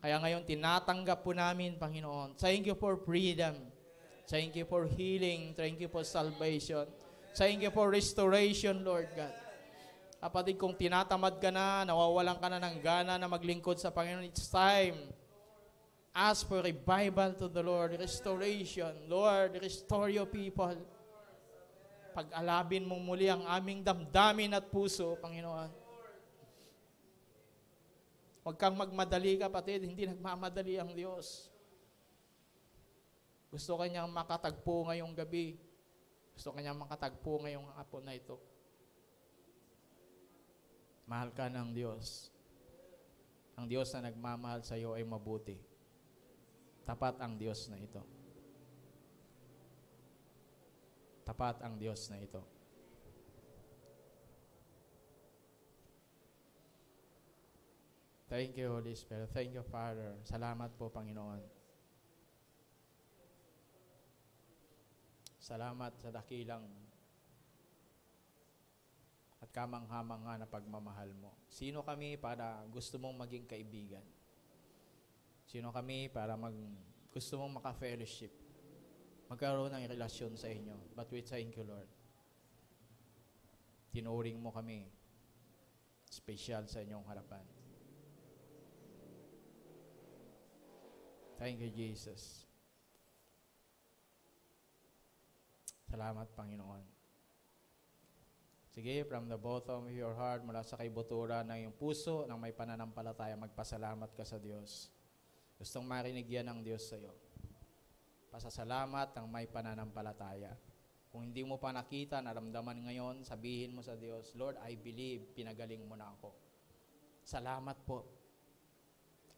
Kaya ngayon, tinatanggap po namin, Panginoon. Thank you for freedom. Thank you for healing. Thank you for salvation. Thank you for restoration, Lord God. Kapatid, kung tinatamad ka na, nawawalan ka na ng gana na maglingkod sa Panginoon, it's time. Ask for revival to the Lord, restoration. Lord, restore your people. Pag-alabin mo muli ang aming damdamin at puso, Panginoon. Huwag kang magmadali, kapatid. Hindi nagmamadali ang Diyos. Gusto kanyang makatagpo ngayong gabi. Gusto kanyang makatagpo ngayong hapon na ito. Mahal ka ng Diyos. Ang Diyos na nagmamahal sa iyo ay mabuti. Tapat ang Diyos na ito. Tapat ang Diyos na ito. Thank you, Holy Spirit. Thank you, Father. Salamat po, Panginoon. Salamat sa dakilang at kamangha-mangha na pagmamahal mo. Sino kami para gusto mong maging kaibigan? Sino kami para gusto mong maka-fellowship? magkaroon ng relasyon sa inyo. But we thank you, Lord. Tinuring mo kami special sa inyong harapan. Thank you, Jesus. Salamat, Panginoon. Sige, from the bottom of your heart, mula sa kaibuturan ng iyong puso, ng may pananampalataya, magpasalamat ka sa Diyos. Gustong marinig yan ng Diyos sa iyo. Pasasalamat ng may pananampalataya. Kung hindi mo pa nakita, naramdaman ngayon, sabihin mo sa Diyos, Lord, I believe, pinagaling mo na ako. Salamat po.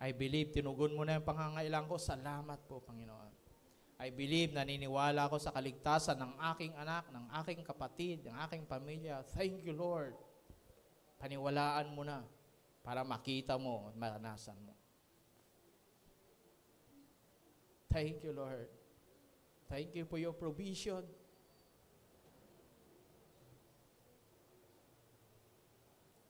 I believe, tinugon mo na yung pangangailangan ko. Salamat po, Panginoon. I believe, naniniwala ako sa kaligtasan ng aking anak, ng aking kapatid, ng aking pamilya. Thank you, Lord. Paniwalaan mo na para makita mo at maranasan mo. Thank you, Lord. Thank you for your provision.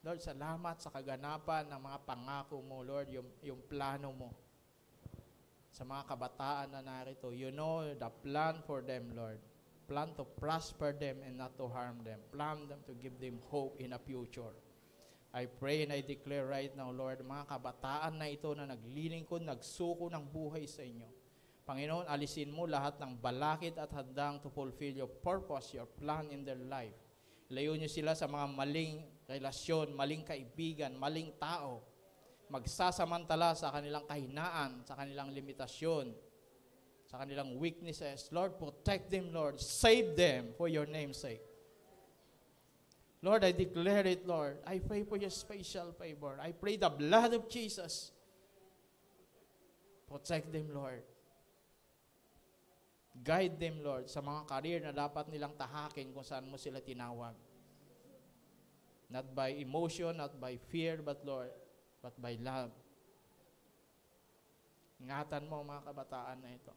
Lord, salamat sa kaganapan ng mga pangako mo, Lord, yung plano mo. Sa mga kabataan na narito, you know the plan for them, Lord. Plan to prosper them and not to harm them. Plan them to give them hope in a future. I pray and I declare right now, Lord, mga kabataan na ito na naglilingkod, nagsuko ng buhay sa inyo. Panginoon, alisin mo lahat ng balakid at hadang to fulfill your purpose, your plan in their life. Layo niyo sila sa mga maling relasyon, maling kaibigan, maling tao. Magsasamantala sa kanilang kahinaan, sa kanilang limitasyon, sa kanilang weaknesses. Lord, protect them, Lord. Save them for your name's sake. Lord, I declare it, Lord. I pray for your special favor. I pray the blood of Jesus. Protect them, Lord. Guide them, Lord, sa mga career na dapat nilang tahakin kung saan mo sila tinawag. Not by emotion, not by fear, but Lord, but by love. Ingatan mo mga kabataan na ito.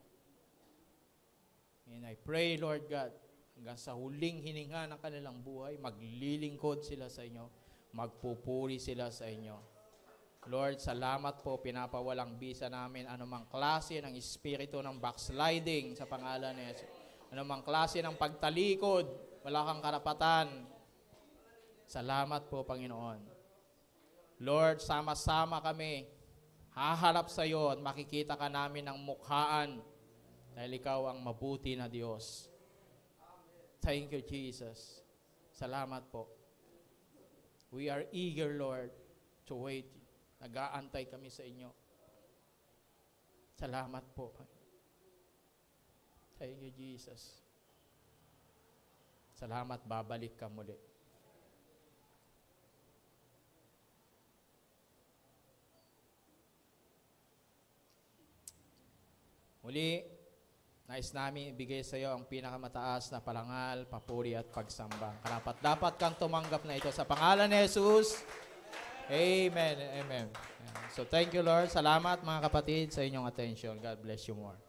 And I pray, Lord God, hanggang sa huling hininga ng kanilang buhay, maglilingkod sila sa inyo, magpupuri sila sa inyo. Lord, salamat po, pinapawalang bisa namin anumang klase ng espiritu ng backsliding sa pangalan ni Jesus. Anumang klase ng pagtalikod, wala kang karapatan. Salamat po, Panginoon. Lord, sama-sama kami, haharap sa iyo at makikita ka namin ng mukhaan dahil ikaw ang mabuti na Diyos. Thank you, Jesus. Salamat po. We are eager, Lord, to wait. Nag-aantay kami sa inyo. Salamat po. Thank you, Jesus. Salamat, babalik ka muli. Muli, nais namin ibigay sa iyo ang pinakamataas na parangal, papuri at pagsamba. Dapat kang tumanggap na ito sa pangalan ni Jesus. Amen. Amen. So thank you, Lord. Salamat mga kapatid sa inyong attention. God bless you more.